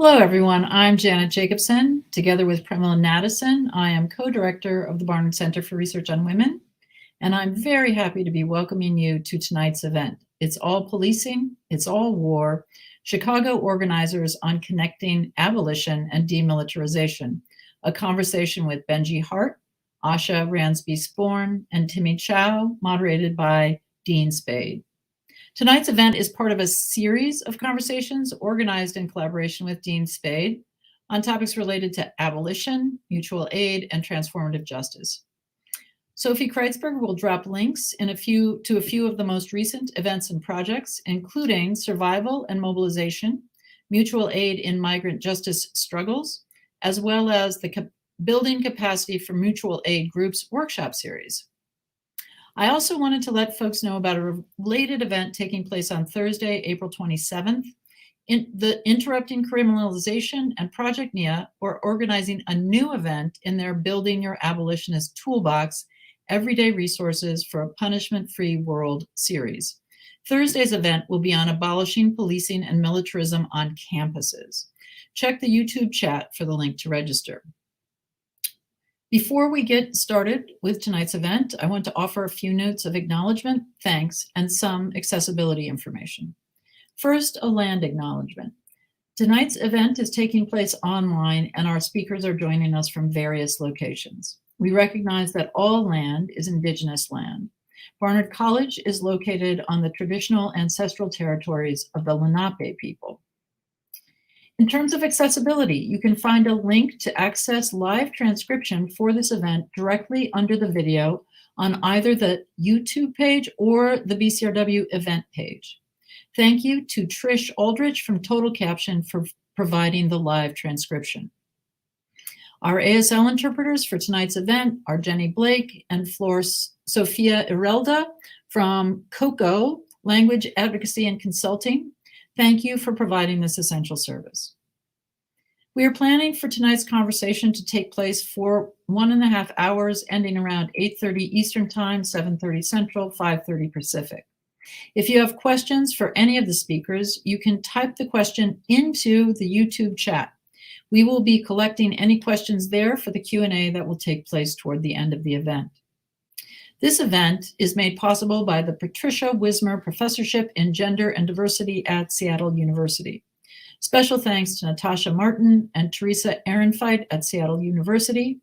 Hello, everyone. I'm Janet Jacobson. Together with Premilla Naddison, I am co-director of the Barnard Center for Research on Women, and I'm very happy to be welcoming you to tonight's event. It's all policing, it's all war, Chicago organizers on connecting abolition and demilitarization, a conversation with Benji Hart, Asha Ransby-Sporn, and Timmy Chow, moderated by Dean Spade. Tonight's event is part of a series of conversations organized in collaboration with Dean Spade on topics related to abolition, mutual aid, and transformative justice. Sophie Kreitzberg will drop links to a few of the most recent events and projects, including survival and mobilization, mutual aid in migrant justice struggles, as well as the Building Capacity for Mutual Aid Groups workshop series. I also wanted to let folks know about a related event taking place on Thursday, April 27th. The Interrupting Criminalization and Project NIA are organizing a new event in their Building Your Abolitionist Toolbox, Everyday Resources for a Punishment-Free World series. Thursday's event will be on abolishing policing and militarism on campuses. Check the YouTube chat for the link to register. Before we get started with tonight's event, I want to offer a few notes of acknowledgement, thanks, and some accessibility information. First, a land acknowledgement. Tonight's event is taking place online, and our speakers are joining us from various locations. We recognize that all land is Indigenous land. Barnard College is located on the traditional ancestral territories of the Lenape people. In terms of accessibility, you can find a link to access live transcription for this event directly under the video on either the YouTube page or the BCRW event page. Thank you to Trish Aldrich from Total Caption for providing the live transcription. Our ASL interpreters for tonight's event are Jenny Blake and Sophia Irelda from COCO, Language Advocacy and Consulting. Thank you for providing this essential service. We are planning for tonight's conversation to take place for 1.5 hours, ending around 8:30 Eastern Time, 7:30 Central, 5:30 Pacific. If you have questions for any of the speakers, you can type the question into the YouTube chat. We will be collecting any questions there for the Q&A that will take place toward the end of the event. This event is made possible by the Patricia Wismer Professorship in Gender and Diversity at Seattle University. Special thanks to Natasha Martin and Teresa Ehrenfeit at Seattle University.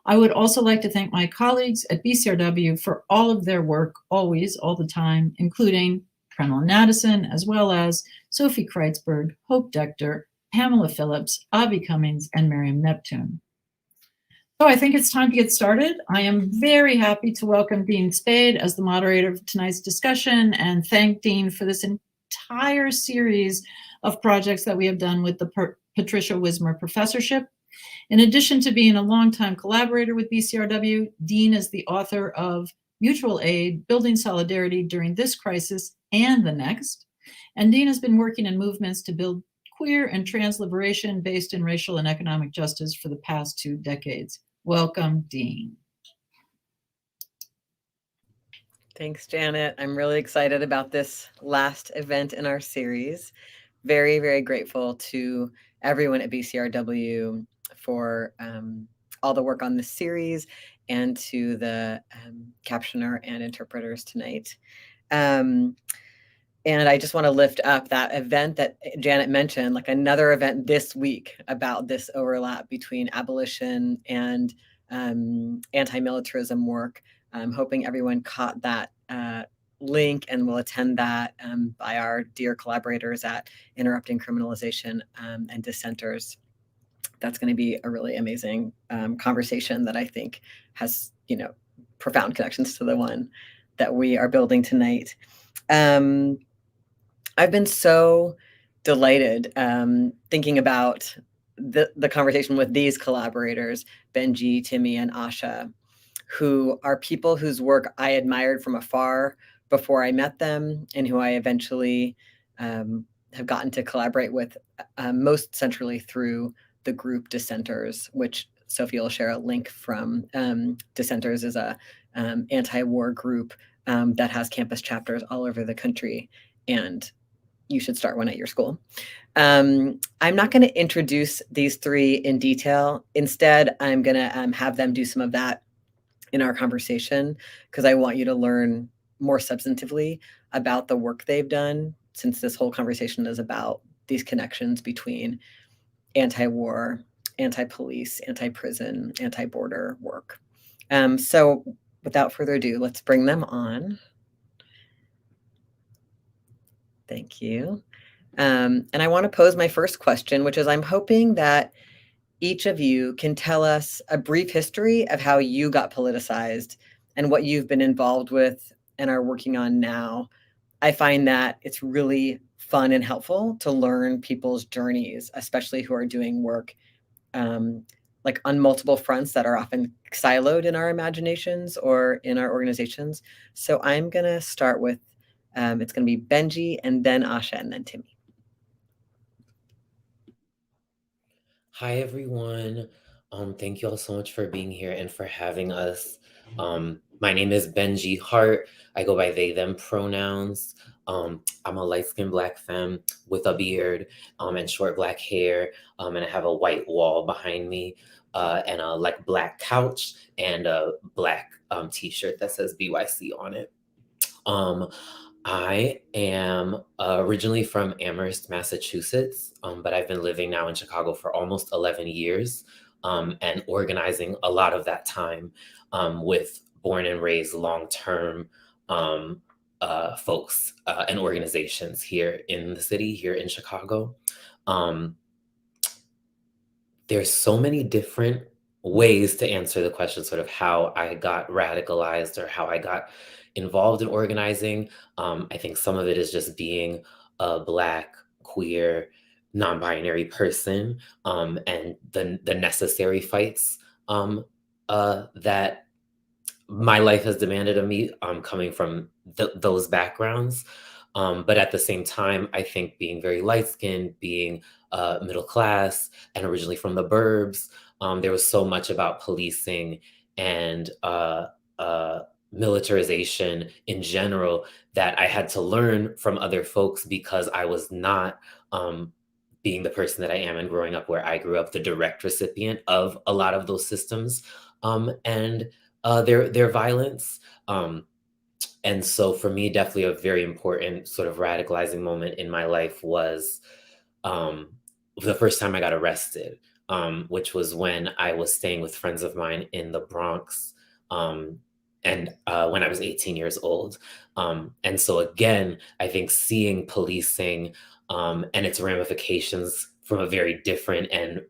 I would also like to thank my colleagues at BCRW for all of their work, always, all the time, including Premilla Naddison, as well as Sophie Kreitzberg, Hope Dector, Pamela Phillips, Avi Cummings, and Miriam Neptune. So I think it's time to get started. I am very happy to welcome Dean Spade as the moderator of tonight's discussion and thank Dean for this entire series of projects that we have done with the Patricia Wismer Professorship. In addition to being a longtime collaborator with BCRW, Dean is the author of Mutual Aid, Building Solidarity During This Crisis and the Next. And Dean has been working in movements to build queer and trans liberation based in racial and economic justice for the past 2 decades. Welcome, Dean. Thanks, Janet. I'm really excited about this last event in our series. Very, very grateful to everyone at BCRW for all the work on this series and to the captioner and interpreters tonight. And I just want to lift up that event that Janet mentioned, like another event this week about this overlap between abolition and anti-militarism work. I'm hoping everyone caught that link and will attend that by our dear collaborators at Interrupting Criminalization and Dissenters. That's going to be a really amazing conversation that I think has, profound connections to the one that we are building tonight. I've been so delighted thinking about the conversation with these collaborators, Benji, Timmy, and Asha, who are people whose work I admired from afar before I met them and who I eventually have gotten to collaborate with most centrally through the group Dissenters, which Sophie will share a link from. Dissenters is a anti-war group that has campus chapters all over the country. And you should start one at your school. I'm not going to introduce these three in detail. Instead, I'm going to have them do some of that in our conversation, because I want you to learn more substantively about the work they've done, since this whole conversation is about these connections between anti-war, anti-police, anti-prison, anti-border work. So without further ado, let's bring them on. Thank you. And I want to pose my first question, which is, I'm hoping that each of you can tell us a brief history of how you got politicized and what you've been involved with and are working on now. I find that it's really fun and helpful to learn people's journeys, especially who are doing work like on multiple fronts that are often siloed in our imaginations or in our organizations. So I'm going to start with, it's going to be Benji and then Asha and then Timmy. Hi, everyone. Thank you all so much for being here and for having us. My name is Benji Hart. I go by they, them pronouns. I'm a light-skinned Black femme with a beard and short Black hair. And I have a white wall behind me and a like Black couch and a Black t-shirt that says BYC on it. I am originally from Amherst, Massachusetts, but I've been living now in Chicago for almost 11 years and organizing a lot of that time with born and raised long-term folks and organizations here in the city, here in Chicago. There's so many different ways to answer the question, sort of how I got radicalized or how I got involved in organizing. I think some of it is just being a Black, queer, non-binary person and the necessary fights that my life has demanded of me coming from those backgrounds. But at the same time, I think being very light-skinned, being middle class, and originally from the burbs, there was so much about policing and militarization in general that I had to learn from other folks because I was not being the person that I am and growing up where I grew up, the direct recipient of a lot of those systems and their violence. And so for me, definitely a very important sort of radicalizing moment in my life was the first time I got arrested, which was when I was staying with friends of mine in the Bronx. And when I was 18 years old. And so again, I think seeing policing and its ramifications from a very different and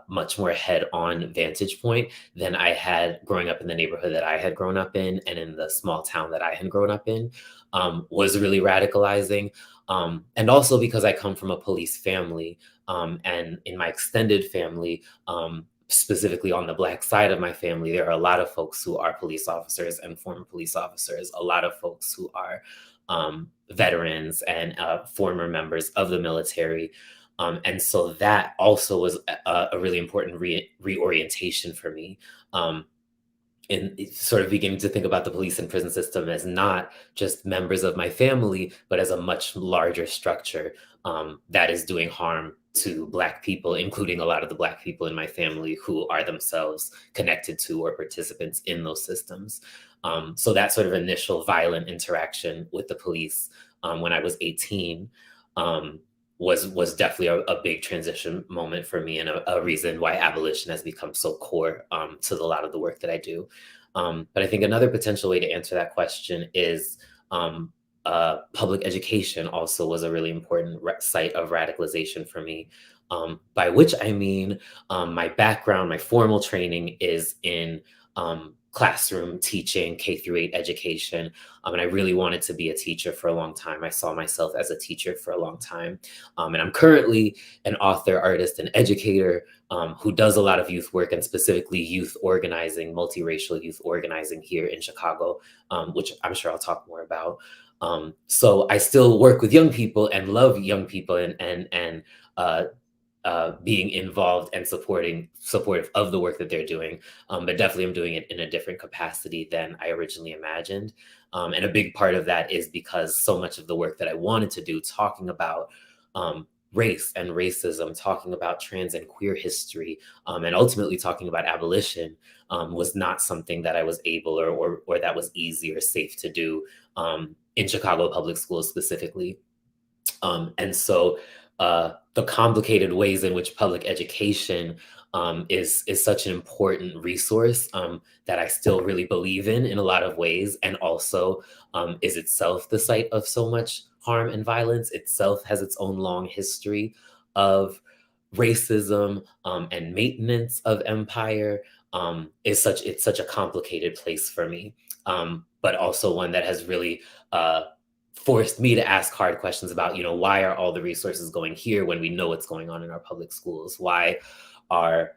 much more head-on vantage point than I had growing up in the neighborhood that I had grown up in and in the small town that I had grown up in was really radicalizing. And also because I come from a police family and in my extended family, specifically on the Black side of my family, there are a lot of folks who are police officers and former police officers, a lot of folks who are veterans and former members of the military. And so that also was a really important reorientation for me. In sort of beginning to think about the police and prison system as not just members of my family, but as a much larger structure that is doing harm to Black people, including a lot of the Black people in my family who are themselves connected to or participants in those systems. So that sort of initial violent interaction with the police when I was 18 was definitely a big transition moment for me and a reason why abolition has become so core to a lot of the work that I do. But I think another potential way to answer that question is public education also was a really important site of radicalization for me, by which I mean my background, my formal training is in classroom teaching, K through 8 education. And I really wanted to be a teacher for a long time. I saw myself as a teacher for a long time. And I'm currently an author, artist, and educator who does a lot of youth work and specifically youth organizing, multiracial youth organizing here in Chicago, which I'm sure I'll talk more about. So I still work with young people and love young people and being involved and supportive of the work that they're doing. But definitely I'm doing it in a different capacity than I originally imagined. And a big part of that is because so much of the work that I wanted to do, talking about race and racism, talking about trans and queer history, and ultimately talking about abolition, was not something that I was able or that was easy or safe to do in Chicago public schools specifically. And so the complicated ways in which public education is such an important resource that I still really believe in a lot of ways, and also is itself the site of so much harm and violence, itself has its own long history of racism and maintenance of empire, it's such a complicated place for me, but also one that has really forced me to ask hard questions about, why are all the resources going here when we know what's going on in our public schools? Why are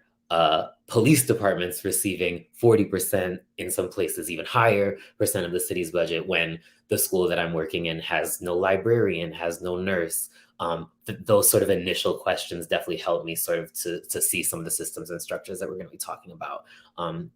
police departments receiving 40%, in some places even higher percent of the city's budget, when the school that I'm working in has no librarian, has no nurse? Those sort of initial questions definitely helped me sort of to see some of the systems and structures that we're going to be talking about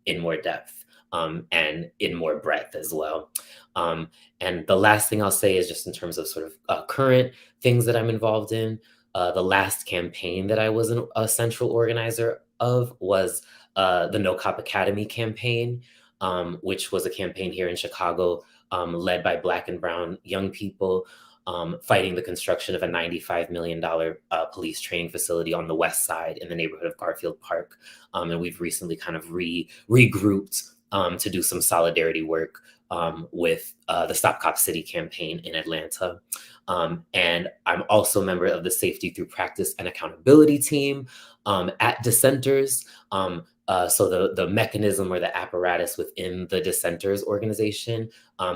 in more depth and in more breadth as well. And the last thing I'll say is just in terms of sort of current things that I'm involved in. The last campaign that I was a central organizer of was the No Cop Academy campaign, which was a campaign here in Chicago led by Black and Brown young people fighting the construction of a $95 million police training facility on the west side in the neighborhood of Garfield Park. And we've recently kind of regrouped to do some solidarity work with the Stop Cop City campaign in Atlanta. And I'm also a member of the Safety Through Practice and Accountability team at Dissenters. So the mechanism or the apparatus within the Dissenters organization,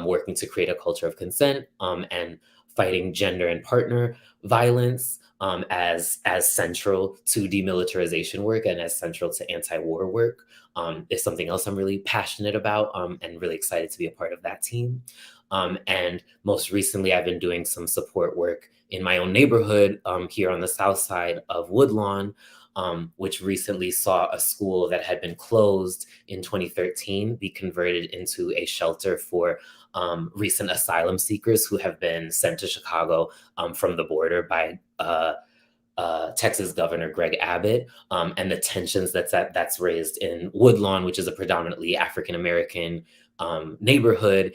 working to create a culture of consent and fighting gender and partner violence as central to demilitarization work and as central to anti-war work, is something else I'm really passionate about and really excited to be a part of that team. And most recently, I've been doing some support work in my own neighborhood here on the south side of Woodlawn, which recently saw a school that had been closed in 2013 be converted into a shelter for recent asylum seekers who have been sent to Chicago from the border by Texas Governor Greg Abbott, and the tensions that's raised in Woodlawn, which is a predominantly African-American neighborhood,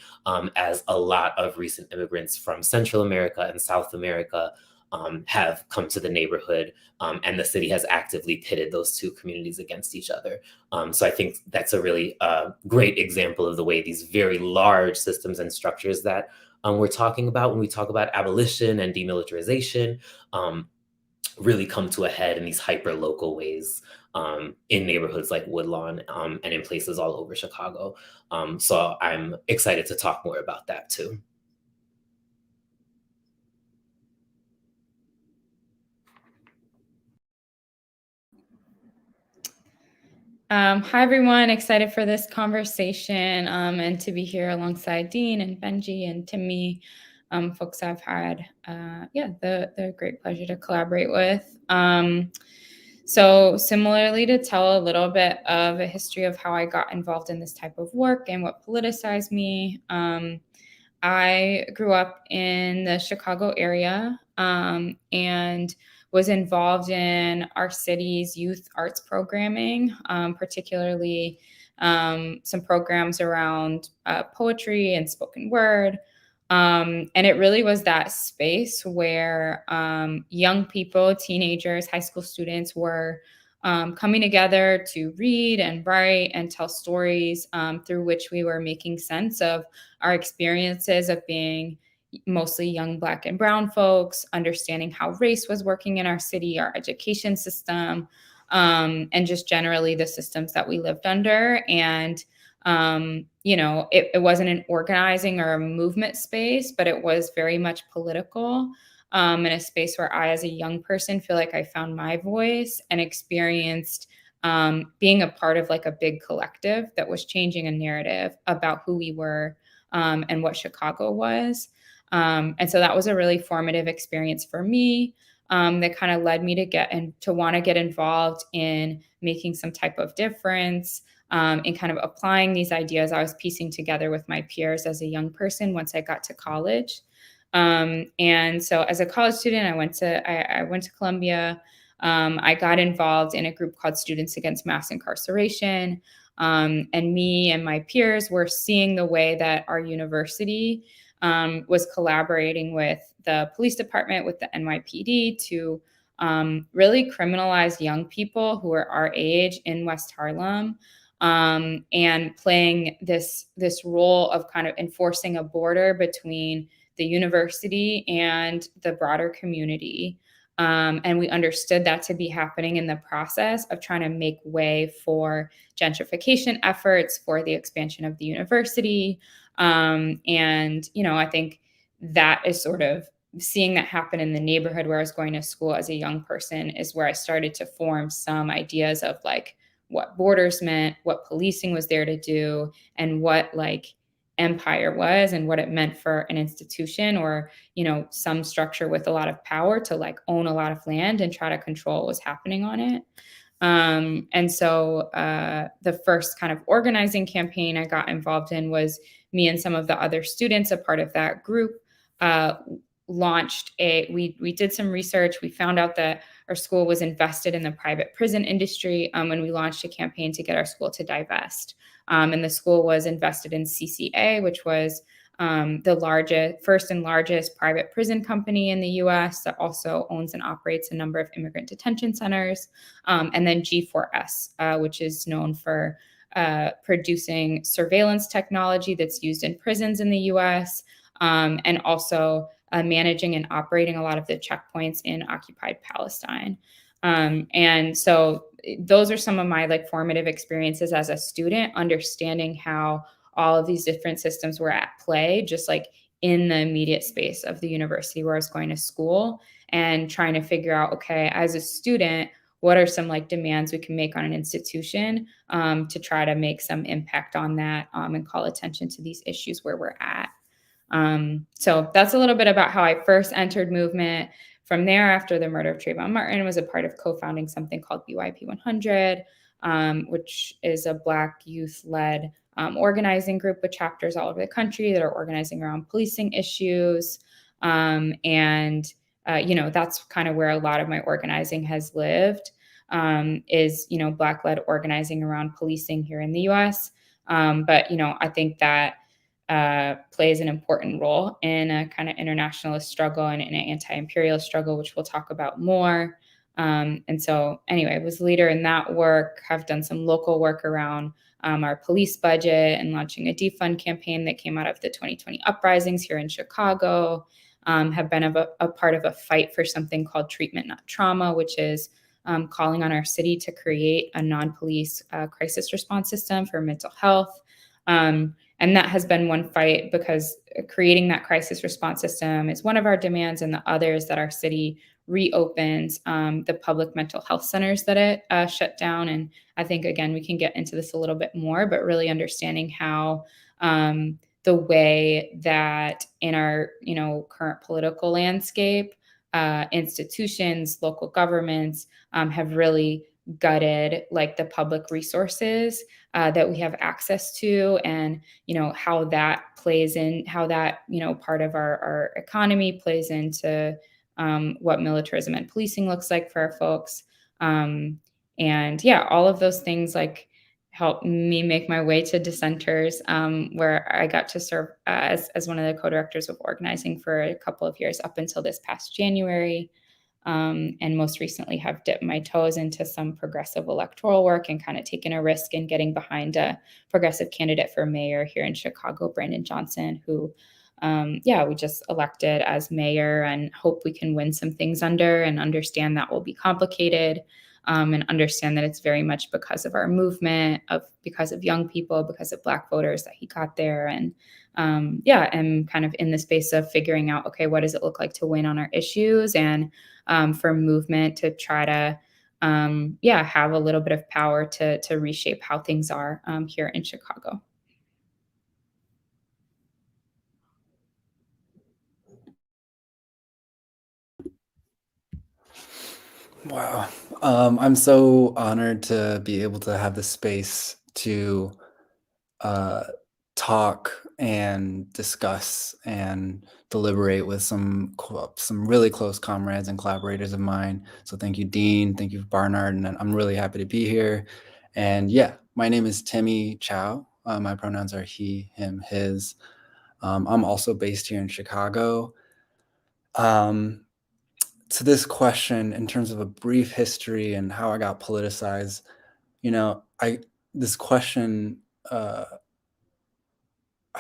as a lot of recent immigrants from Central America and South America have come to the neighborhood, and the city has actively pitted those two communities against each other. So I think that's a really great example of the way these very large systems and structures that we're talking about when we talk about abolition and demilitarization really come to a head in these hyper-local ways in neighborhoods like Woodlawn and in places all over Chicago. So I'm excited to talk more about that too. Hi, everyone. Excited for this conversation and to be here alongside Dean and Benji and Timmy, folks I've had the great pleasure to collaborate with. So similarly, to tell a little bit of a history of how I got involved in this type of work and what politicized me. I grew up in the Chicago area and was involved in our city's youth arts programming, particularly some programs around poetry and spoken word. And it really was that space where young people, teenagers, high school students were coming together to read and write and tell stories through which we were making sense of our experiences of being mostly young Black and Brown folks, understanding how race was working in our city, our education system, and just generally the systems that we lived under. And, it wasn't an organizing or a movement space, but it was very much political, in a space where I, as a young person, feel like I found my voice and experienced being a part of like a big collective that was changing a narrative about who we were and what Chicago was. And so that was a really formative experience for me. that kind of led me to want to get involved in making some type of difference, in kind of applying these ideas I was piecing together with my peers as a young person once I got to college. And so as a college student, I went to Columbia. I got involved in a group called Students Against Mass Incarceration. And me and my peers were seeing the way that our university was collaborating with the police department, with the NYPD, to really criminalize young people who are our age in West Harlem, and playing this role of kind of enforcing a border between the university and the broader community. And we understood that to be happening in the process of trying to make way for gentrification efforts, for the expansion of the university. And, I think that is sort of seeing that happen in the neighborhood where I was going to school as a young person is where I started to form some ideas of like what borders meant, what policing was there to do, and what like empire was and what it meant for an institution or, some structure with a lot of power to like own a lot of land and try to control what was happening on it. And so the first kind of organizing campaign I got involved in was me and some of the other students, a part of that group, we did some research. We found out that our school was invested in the private prison industry, and we launched a campaign to get our school to divest. And the school was invested in CCA, which was the first and largest private prison company in the US that also owns and operates a number of immigrant detention centers. And then G4S, which is known for producing surveillance technology that's used in prisons in the US, and also managing and operating a lot of the checkpoints in occupied Palestine. And so those are some of my like formative experiences as a student, understanding how all of these different systems were at play, just like in the immediate space of the university where I was going to school, and trying to figure out, okay, as a student, what are some like demands we can make on an institution to try to make some impact on that, and call attention to these issues where we're at. So that's a little bit about how I first entered movement. From there, after the murder of Trayvon Martin, was a part of co-founding something called BYP 100, which is a Black youth-led organizing group with chapters all over the country that are organizing around policing issues. And that's kind of where a lot of my organizing has lived, is, Black-led organizing around policing here in the US. But I think that plays an important role in a kind of internationalist struggle and an anti-imperialist struggle, which we'll talk about more. And so anyway, I was leader in that work, have done some local work around our police budget and launching a defund campaign that came out of the 2020 uprisings here in Chicago, have been a part of a fight for something called Treatment Not Trauma, which is calling on our city to create a non-police crisis response system for mental health. And that has been one fight, because creating that crisis response system is one of our demands, and the other is that our city reopens the public mental health centers that it shut down. And I think, again, we can get into this a little bit more, but really understanding how the way that in our current political landscape, institutions, local governments have really gutted like the public resources that we have access to, and how that plays in, how that part of our economy plays into what militarism and policing looks like for our folks. And yeah, all of those things like helped me make my way to Dissenters, where I got to serve as one of the co-directors of organizing for a couple of years up until this past January. And most recently have dipped my toes into some progressive electoral work and kind of taken a risk in getting behind a progressive candidate for mayor here in Chicago, Brandon Johnson, who, we just elected as mayor, and hope we can win some things under, and understand that will be complicated, and understand that it's very much because of our movement, because of young people, because of Black voters that he got there. And and kind of in the space of figuring out, okay, what does it look like to win on our issues, and for movement to try to, have a little bit of power to reshape how things are here in Chicago. Wow. I'm so honored to be able to have the space to talk and discuss and deliberate with some really close comrades and collaborators of mine. So thank you, Dean. Thank you, Barnard. And I'm really happy to be here. And yeah, my name is Timmy Chow. My pronouns are he, him, his. I'm also based here in Chicago. To this question, in terms of a brief history and how I got politicized, this question, I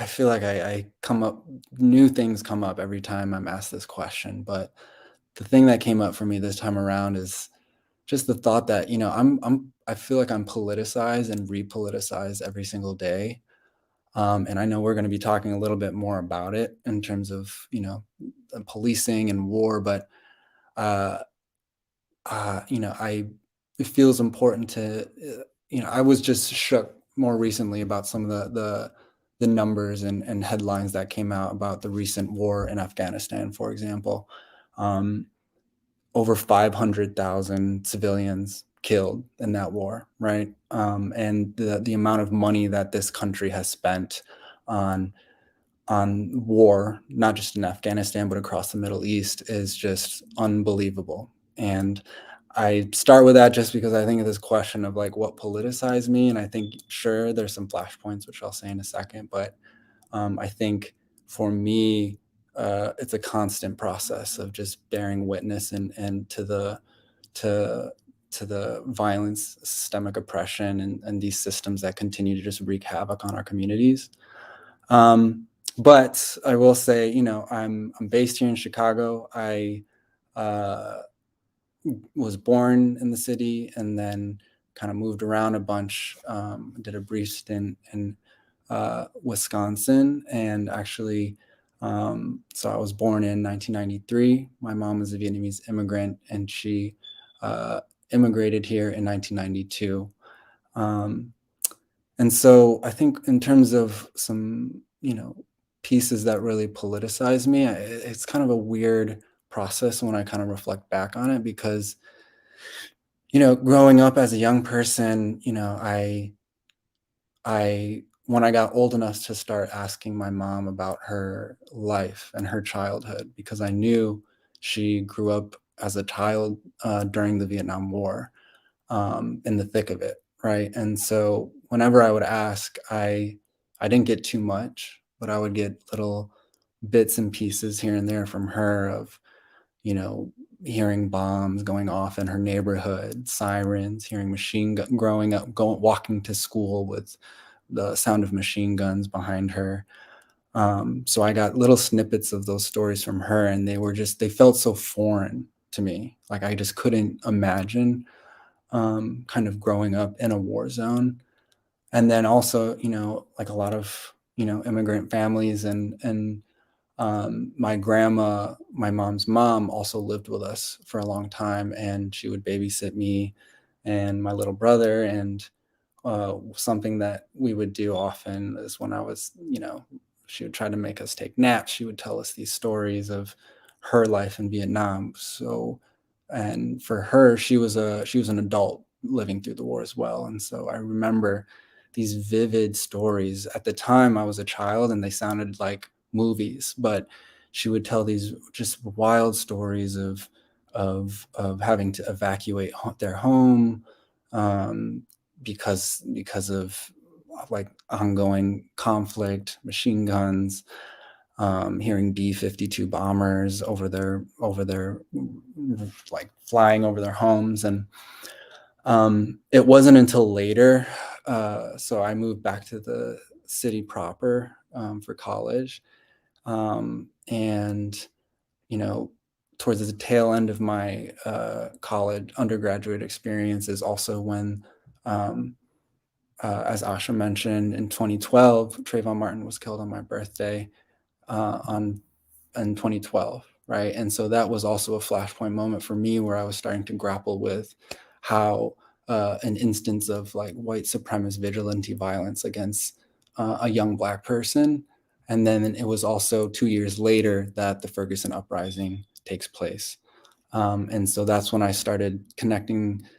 feel like I come up, new things come up every time I'm asked this question. But the thing that came up for me this time around is just the thought that, I feel like I'm politicized and repoliticized every single day. And I know we're going to be talking a little bit more about it in terms of, policing and war, but uh, it feels important to, I was just shook more recently about some of the numbers and headlines that came out about the recent war in Afghanistan, for example. Over 500,000 civilians killed in that war, right? And the amount of money that this country has spent on war, not just in Afghanistan, but across the Middle East, is just unbelievable. And I start with that just because I think of this question of like what politicized me. And I think, sure, there's some flashpoints, which I'll say in a second. But I think for me, it's a constant process of just bearing witness and to the violence, systemic oppression, and these systems that continue to just wreak havoc on our communities. But I will say, I'm based here in Chicago. I was born in the city and then kind of moved around a bunch. Did a brief stint in Wisconsin, and actually, so I was born in 1993. My mom was a Vietnamese immigrant, and she immigrated here in 1992. And so I think in terms of some, pieces that really politicize me, it's kind of a weird process when I kind of reflect back on it because, growing up as a young person, I when I got old enough to start asking my mom about her life and her childhood, because I knew she grew up as a child during the Vietnam War, in the thick of it, right? And so whenever I would ask, I didn't get too much, but I would get little bits and pieces here and there from her of, hearing bombs going off in her neighborhood, sirens, hearing machine gun, growing up, walking to school with the sound of machine guns behind her. So I got little snippets of those stories from her, and they felt so foreign to me. Like I just couldn't imagine kind of growing up in a war zone. And then also, like a lot of, immigrant families and my grandma, my mom's mom, also lived with us for a long time, and she would babysit me and my little brother. And something that we would do often is when I was, she would try to make us take naps. She would tell us these stories of her life in Vietnam. So, and for her, she was an adult living through the war as well. And so I remember these vivid stories. At the time, I was a child, and they sounded like movies, but she would tell these just wild stories of having to evacuate their home, because of like ongoing conflict, machine guns, hearing B-52 bombers over their like flying over their homes. And it wasn't until later, so I moved back to the city proper for college, and towards the tail end of my college undergraduate experience is also when, as Asha mentioned, in 2012, Trayvon Martin was killed on my birthday in 2012, right? And so that was also a flashpoint moment for me where I was starting to grapple with how an instance of like white supremacist vigilante violence against a young Black person. And then it was also 2 years later that the Ferguson uprising takes place. And so that's when I started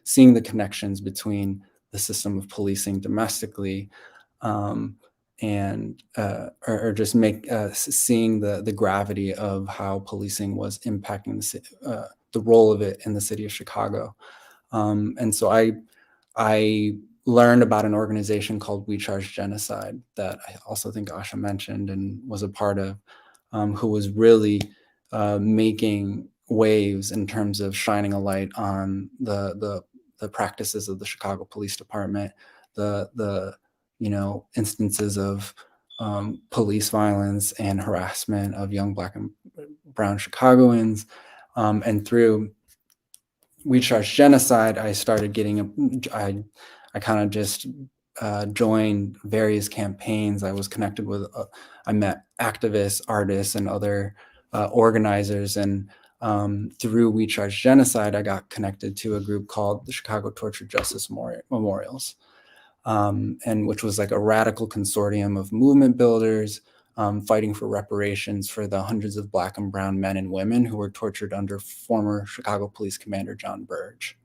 seeing the connections between the system of policing domestically, and or just seeing the gravity of how policing was impacting the role of it in the city of Chicago. And so I learned about an organization called We Charge Genocide that I also think Asha mentioned and was a part of, who was really making waves in terms of shining a light on the practices of the Chicago Police Department, the instances of police violence and harassment of young Black and brown Chicagoans, and through We Charge Genocide, I started I kind of just joined various campaigns. I was connected with, I met activists, artists, and other organizers. And through We Charge Genocide, I got connected to a group called the Chicago Torture Justice Memorials, and which was like a radical consortium of movement builders, fighting for reparations for the hundreds of Black and brown men and women who were tortured under former Chicago Police Commander John Burge.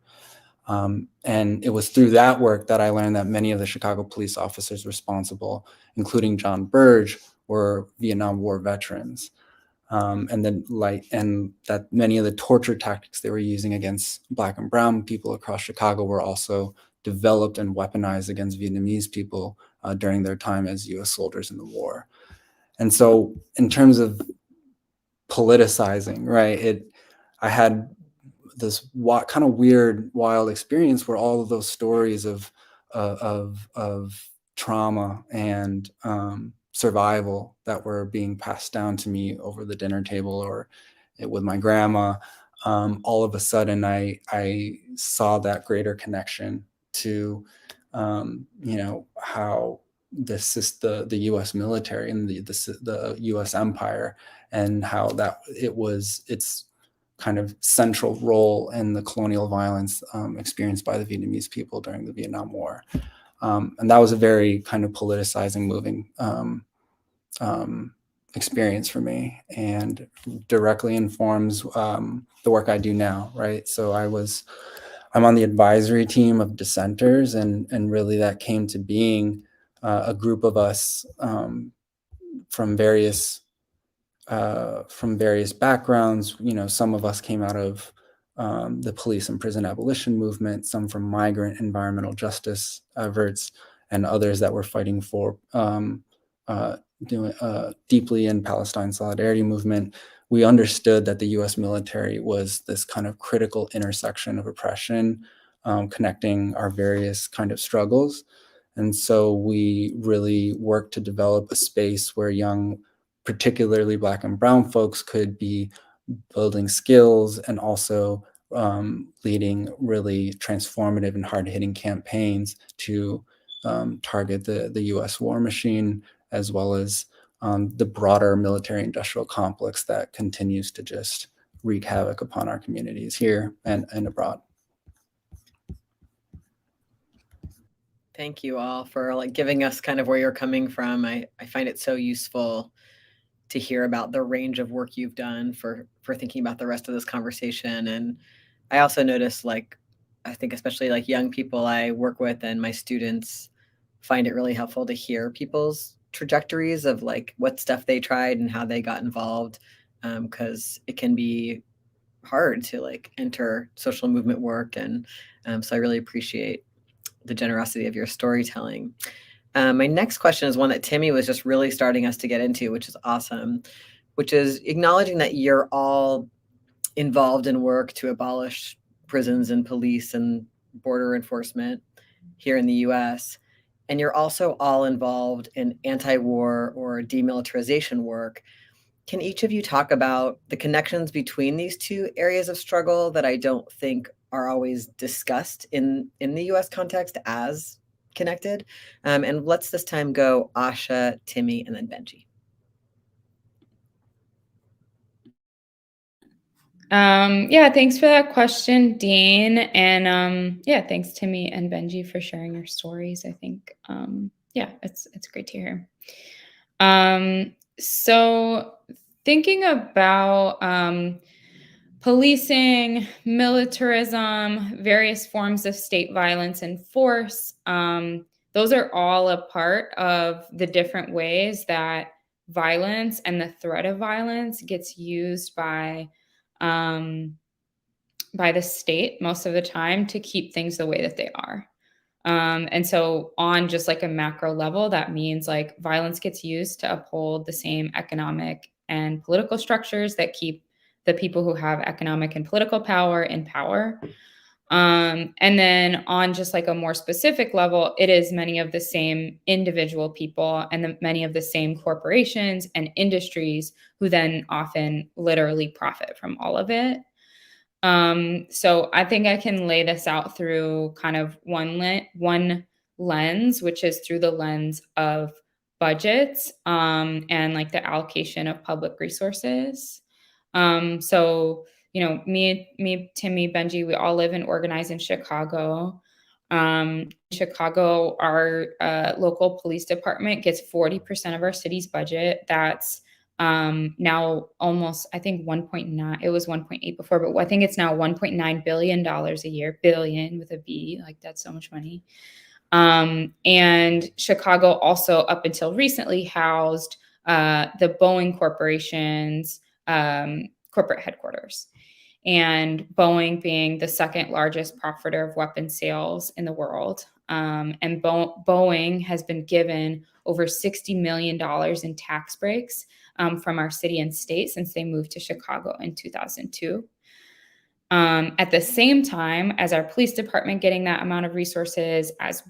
And it was through that work that I learned that many of the Chicago police officers responsible, including John Burge, were Vietnam War veterans. And that many of the torture tactics they were using against Black and brown people across Chicago were also developed and weaponized against Vietnamese people during their time as U.S. soldiers in the war. And so in terms of politicizing, right, I had this kind of weird, wild experience where all of those stories of trauma and survival that were being passed down to me over the dinner table or with my grandma, all of a sudden I saw that greater connection to how the U.S. military and the U.S. empire, and how that its kind of central role in the colonial violence experienced by the Vietnamese people during the Vietnam War. And that was a very kind of politicizing, moving experience for me, and directly informs the work I do now, right? So I'm on the advisory team of Dissenters, and really that came to being a group of us from various backgrounds. Some of us came out of the police and prison abolition movement, some from migrant environmental justice efforts, and others that were fighting for deeply in Palestine solidarity movement. We understood that the U.S. military was this kind of critical intersection of oppression, connecting our various kind of struggles. And so we really worked to develop a space where young, particularly Black and brown folks, could be building skills and also leading really transformative and hard-hitting campaigns to target the U.S. war machine, as well as the broader military-industrial complex that continues to just wreak havoc upon our communities here and abroad. Thank you all for giving us kind of where you're coming from. I find it so useful to hear about the range of work you've done for thinking about the rest of this conversation. And I also notice, I think especially young people I work with and my students find it really helpful to hear people's trajectories of what stuff they tried and how they got involved, because it can be hard to enter social movement work. And so I really appreciate the generosity of your storytelling. My next question is one that Timmy was just really starting us to get into, which is awesome, which is acknowledging that you're all involved in work to abolish prisons and police and border enforcement here in the US. And you're also all involved in anti-war or demilitarization work. Can each of you talk about the connections between these two areas of struggle that I don't think are always discussed in the US context as connected? And let's this time go Asha, Timmy, and then Benji. Yeah, thanks for that question, Dean. And yeah, thanks Timmy and Benji for sharing your stories. I think, yeah, it's great to hear. So thinking about policing, militarism, various forms of state violence and force. Those are all a part of the different ways that violence and the threat of violence gets used by the state most of the time to keep things the way that they are. And so on just like a macro level, that means like violence gets used to uphold the same economic and political structures that keep the people who have economic and political power in power. And then on just like a more specific level, it is many of the same individual people and many of the same corporations and industries who then often literally profit from all of it. So I think I can lay this out through kind of one lens, which is through the lens of budgets, and like the allocation of public resources. So, me, Timmy, Benji, we all live and organize in Chicago. Chicago, our local police department gets 40% of our city's budget. That's now almost, I think 1.9, it was 1.8 before, but I think it's now $1.9 billion a year, billion with a B, like that's so much money. And Chicago also up until recently housed the Boeing Corporation's corporate headquarters. And Boeing being the second largest profiter of weapons sales in the world. And Boeing has been given over $60 million in tax breaks from our city and state since they moved to Chicago in 2002. At the same time as our police department getting that amount of resources, as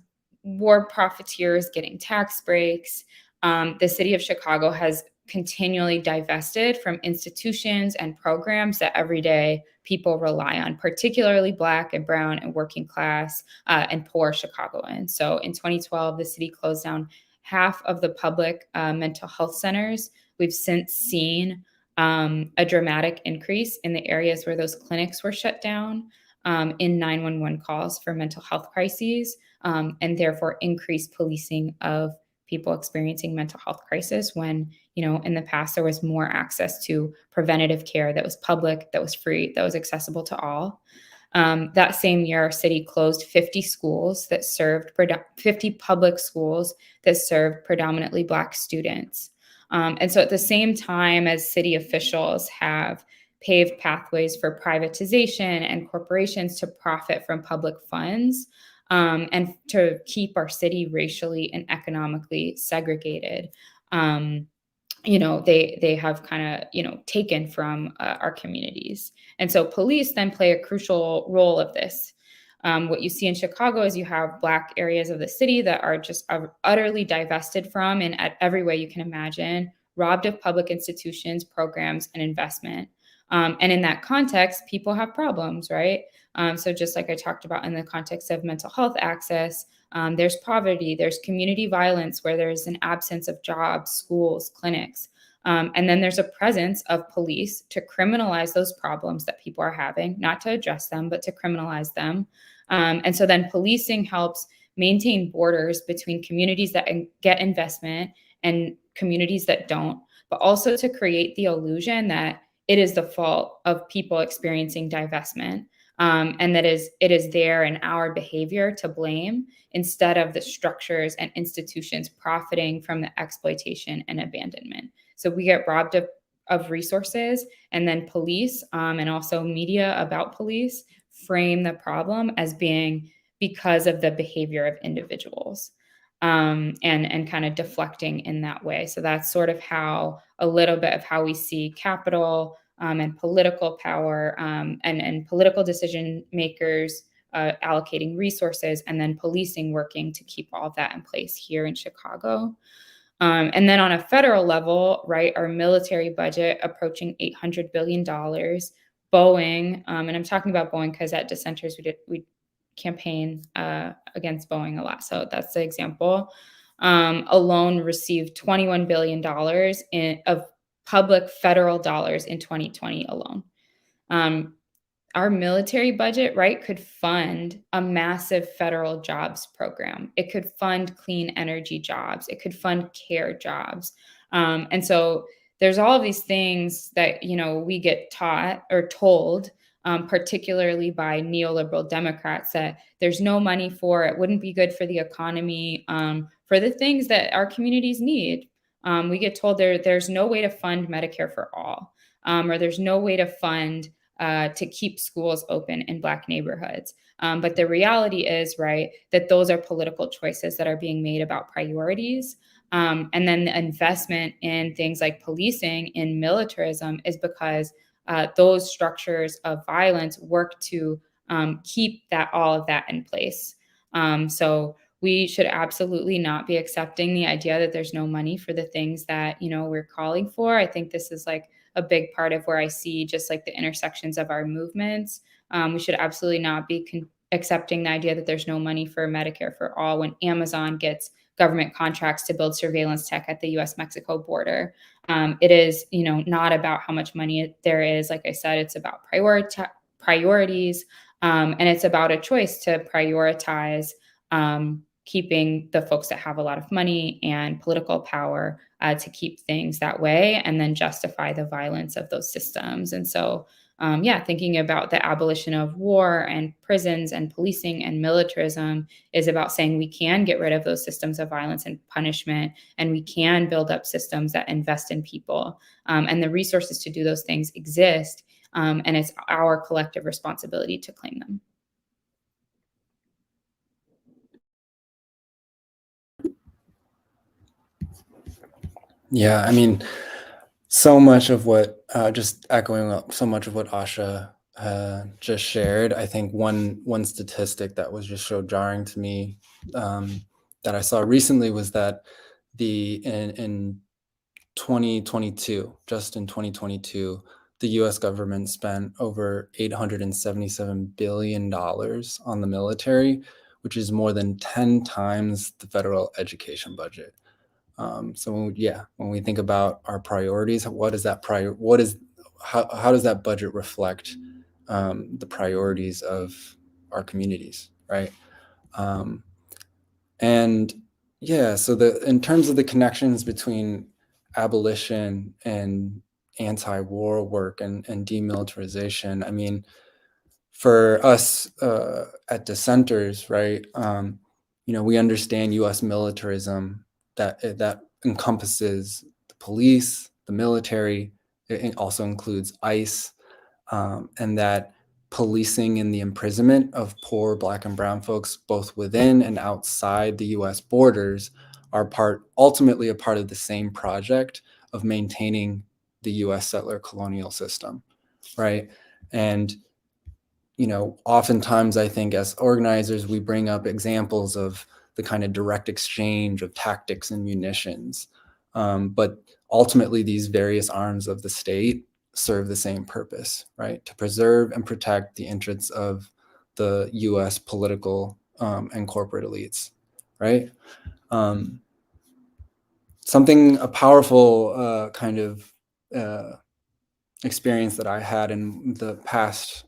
war profiteers getting tax breaks, the city of Chicago has continually divested from institutions and programs that everyday people rely on, particularly Black and Brown and working class and poor Chicagoans. So in 2012, the city closed down half of the public mental health centers. We've since seen a dramatic increase in the areas where those clinics were shut down in 911 calls for mental health crises, and therefore increased policing of people experiencing mental health crisis when, in the past there was more access to preventative care that was public, that was free, that was accessible to all. That same year, our city closed 50 schools that served 50 public schools that served predominantly Black students. And so at the same time as city officials have paved pathways for privatization and corporations to profit from public funds, and to keep our city racially and economically segregated, they have kind of, taken from our communities. And so police then play a crucial role of this. What you see in Chicago is you have Black areas of the city that are just utterly divested from, in every way you can imagine, robbed of public institutions, programs, and investment. And in that context, people have problems, right? So just like I talked about in the context of mental health access, there's poverty, there's community violence where there's an absence of jobs, schools, clinics. And then there's a presence of police to criminalize those problems that people are having, not to address them, but to criminalize them. And so then policing helps maintain borders between communities that get investment and communities that don't, but also to create the illusion that it is the fault of people experiencing divestment. And that it is their and our behavior to blame, instead of the structures and institutions profiting from the exploitation and abandonment. So we get robbed of resources, and then police and also media about police frame the problem as being because of the behavior of individuals, and kind of deflecting in that way. So that's sort of how a little bit of how we see capital and political power and political decision makers allocating resources, and then policing working to keep all of that in place here in Chicago. And then on a federal level, right, our military budget approaching $800 billion. Boeing, and I'm talking about Boeing because at Dissenters we campaign against Boeing a lot. So that's the example. Alone received $21 billion of public federal dollars in 2020 alone. Our military budget, right, could fund a massive federal jobs program. It could fund clean energy jobs. It could fund care jobs. And so there's all of these things that, you know, we get taught or told, particularly by neoliberal Democrats, that there's no money for. It wouldn't be good for the economy, for the things that our communities need. We get told there's no way to fund Medicare for all, or there's no way to fund to keep schools open in Black neighborhoods. But the reality is, right, that those are political choices that are being made about priorities. And then the investment in things like policing, in militarism, is because those structures of violence work to keep all of that in place. So we should absolutely not be accepting the idea that there's no money for the things that, you know, we're calling for. I think this is like a big part of where I see just like the intersections of our movements. We should absolutely not be accepting the idea that there's no money for Medicare for all when Amazon gets government contracts to build surveillance tech at the U.S.-Mexico border. It is, you know, not about how much money there is. Like I said, it's about priorities, and it's about a choice to prioritize keeping the folks that have a lot of money and political power to keep things that way, and then justify the violence of those systems. And so, thinking about the abolition of war and prisons and policing and militarism is about saying we can get rid of those systems of violence and punishment, and we can build up systems that invest in people. And the resources to do those things exist, and it's our collective responsibility to claim them. Yeah, I mean, so much of what, just echoing up so much of what Asha just shared, I think one statistic that was just so jarring to me that I saw recently was that in 2022, just in 2022, the US government spent over $877 billion on the military, which is more than 10 times the federal education budget. So when we think about our priorities, how does that budget reflect the priorities of our communities, right? And yeah, so in terms of the connections between abolition and anti-war work and demilitarization, I mean, for us at Dissenters, right, you know, we understand U.S. militarism that encompasses the police, the military. It also includes ICE, and that policing and the imprisonment of poor Black and brown folks, both within and outside the U.S. borders, are ultimately a part of the same project of maintaining the U.S. settler colonial system, right? And you know, oftentimes I think as organizers, we bring up examples of the kind of direct exchange of tactics and munitions. But ultimately, these various arms of the state serve the same purpose, right? To preserve and protect the interests of the US political and corporate elites, right? A powerful kind of experience that I had in the past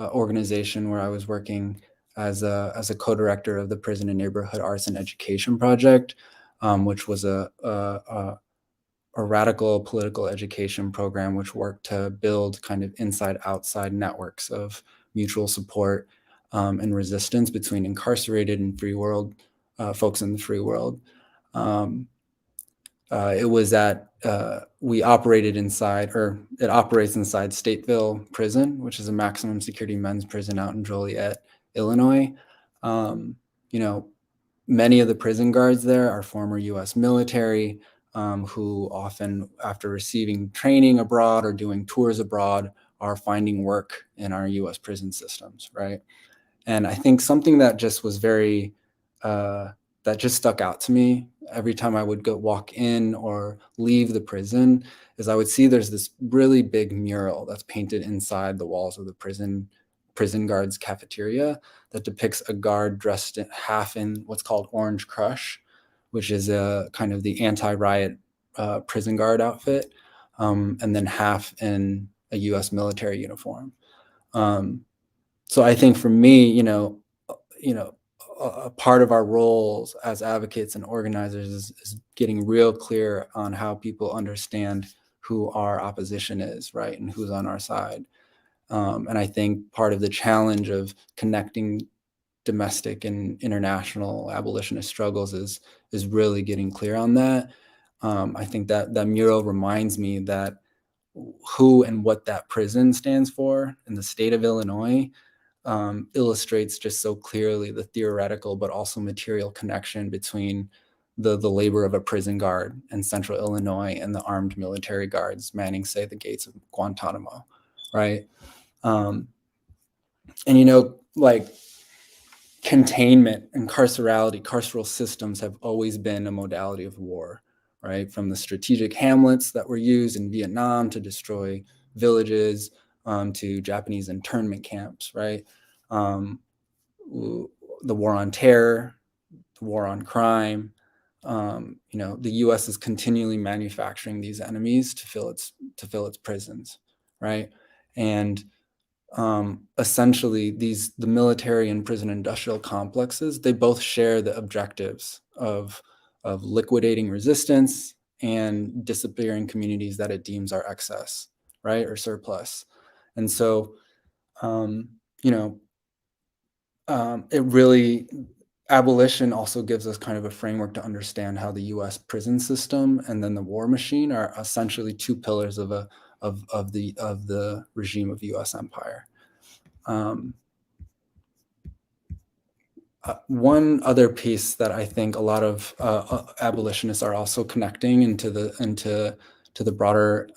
organization where I was working as a co-director of the Prison and Neighborhood Arts and Education Project, which was a radical political education program which worked to build kind of inside-outside networks of mutual support and resistance between incarcerated and free world folks in the free world. We operated inside, or it operates inside Stateville Prison, which is a maximum security men's prison out in Joliet, Illinois. You know, many of the prison guards there are former US military who often, after receiving training abroad or doing tours abroad, are finding work in our US prison systems, right? And I think something that just was that just stuck out to me every time I would walk in or leave the prison is I would see there's this really big mural that's painted inside the walls of the prison guard's cafeteria that depicts a guard dressed half in what's called Orange Crush, which is a kind of the anti-riot prison guard outfit, and then half in a US military uniform. So I think for me, you know, a part of our roles as advocates and organizers is getting real clear on how people understand who our opposition is, right, and who's on our side. And I think part of the challenge of connecting domestic and international abolitionist struggles is really getting clear on that. I think that mural reminds me that who and what that prison stands for in the state of Illinois illustrates just so clearly the theoretical but also material connection between the labor of a prison guard in central Illinois and the armed military guards manning, say, the gates of Guantanamo, right? And, you know, like containment and carceral systems have always been a modality of war, right? From the strategic hamlets that were used in Vietnam to destroy villages, to Japanese internment camps, right? The war on terror, the war on crime. You know, the U.S. is continually manufacturing these enemies to fill its prisons, right? And essentially, the military and prison industrial complexes, they both share the objectives of liquidating resistance and disappearing communities that it deems are excess, right, or surplus. And so, you know, it really, abolition also gives us kind of a framework to understand how the U.S. prison system and then the war machine are essentially two pillars of the regime of U.S. empire. One other piece that I think a lot of abolitionists are also connecting into the broader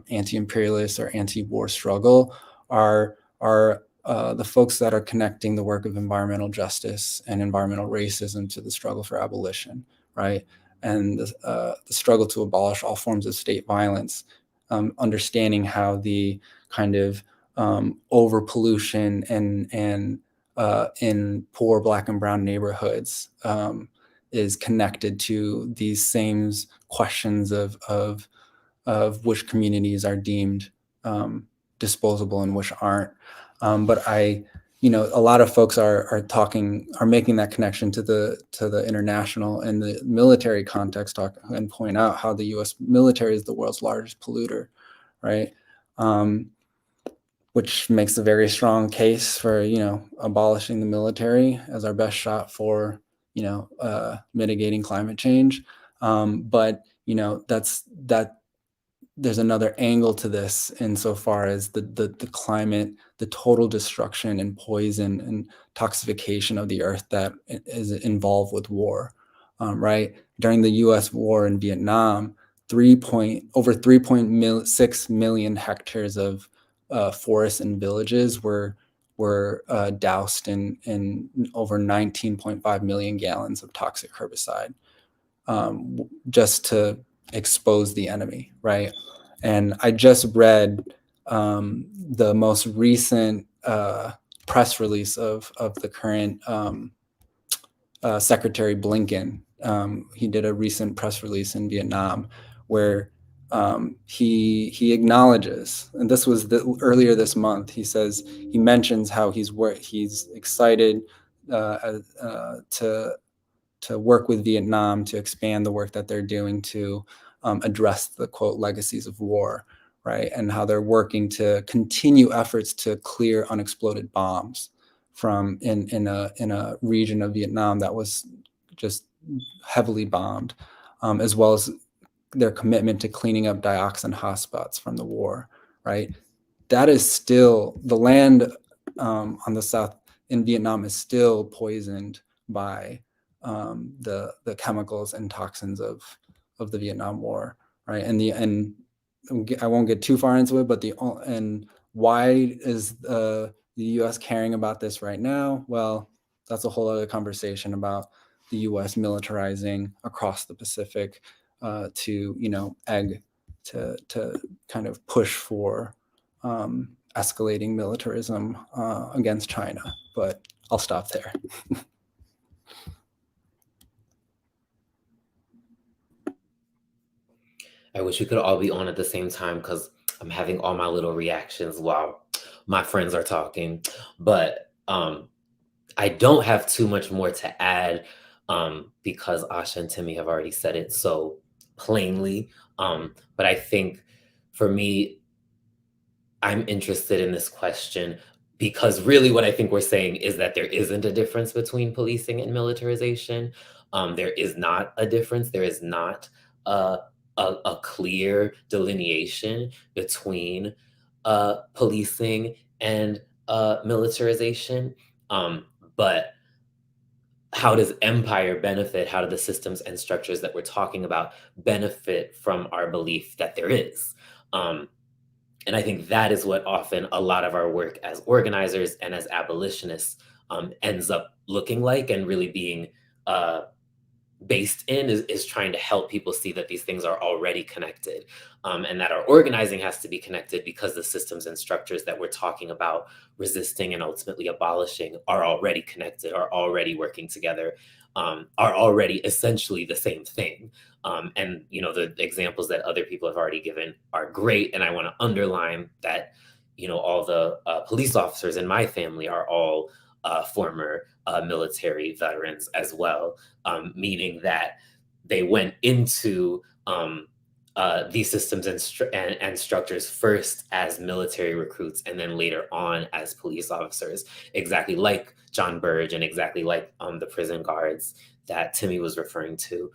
anti-imperialist or anti-war struggle are the folks that are connecting the work of environmental justice and environmental racism to the struggle for abolition, right? And the struggle to abolish all forms of state violence, understanding how the kind of over pollution and in poor Black and brown neighborhoods is connected to these same questions of which communities are deemed disposable and which aren't. But a lot of folks are making that connection to the international and the military context and point out how the U.S. military is the world's largest polluter, right? Which makes a very strong case for, abolishing the military as our best shot for, mitigating climate change. But there's another angle to this insofar as the climate, the total destruction and poison and toxification of the earth that is involved with war, right? During the U.S. war in Vietnam, over 3.6 million hectares of forests and villages were doused in over 19.5 million gallons of toxic herbicide, just to expose the enemy, right? And I just read the most recent press release of the current Secretary Blinken. He did a recent press release in Vietnam where he acknowledges, and this was earlier this month. He mentions how he's excited to work with Vietnam to expand the work that they're doing to address the quote legacies of war, right? And how they're working to continue efforts to clear unexploded bombs from in a region of Vietnam that was just heavily bombed, as well as their commitment to cleaning up dioxin hotspots from the war, right? That is still, the land on the south in Vietnam is still poisoned by the chemicals and toxins of the Vietnam War, right? And I won't get too far into it, but why is the U.S. caring about this right now? Well, that's a whole other conversation about the U.S. militarizing across the Pacific to kind of push for escalating militarism against China. But I'll stop there. I wish we could all be on at the same time because I'm having all my little reactions while my friends are talking. But I don't have too much more to add because Asha and Timmy have already said it so plainly. But I think for me, I'm interested in this question because really what I think we're saying is that there isn't a difference between policing and militarization. There is not a difference. There is not a clear delineation between policing and militarization. But how does empire benefit? How do the systems and structures that we're talking about benefit from our belief that there is? And I think that is what often a lot of our work as organizers and as abolitionists ends up looking like and really being uh, based in is trying to help people see that these things are already connected and that our organizing has to be connected because the systems and structures that we're talking about resisting and ultimately abolishing are already connected, are already working together, are already essentially the same thing. And you know, the examples that other people have already given are great, and I want to underline that, you know, all the police officers in my family are all former military veterans as well, meaning that they went into these systems and structures first as military recruits and then later on as police officers, exactly like John Burge and exactly like the prison guards that Timmy was referring to.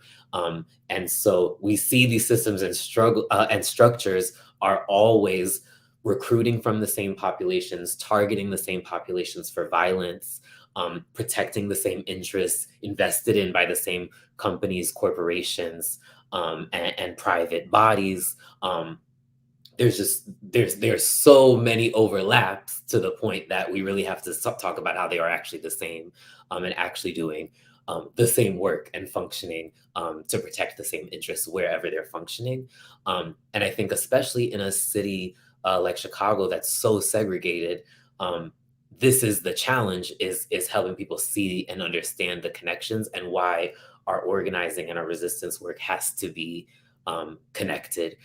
And so we see these systems and structures are always recruiting from the same populations, targeting the same populations for violence, protecting the same interests invested in by the same companies, corporations, and private bodies. There's so many overlaps to the point that we really have to talk about how they are actually the same, and actually doing the same work and functioning to protect the same interests wherever they're functioning. And I think especially in a city like Chicago that's so segregated, this is the challenge, is helping people see and understand the connections and why our organizing and our resistance work has to be connected.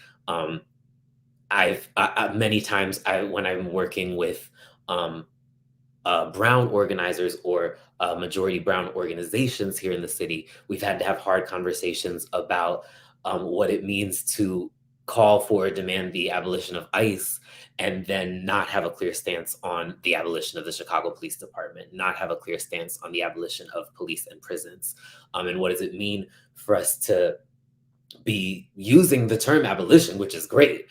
Many times when I'm working with brown organizers or majority brown organizations here in the city, we've had to have hard conversations about what it means to call for, demand the abolition of ICE, and then not have a clear stance on the abolition of the Chicago Police Department, not have a clear stance on the abolition of police and prisons. And what does it mean for us to be using the term abolition, which is great,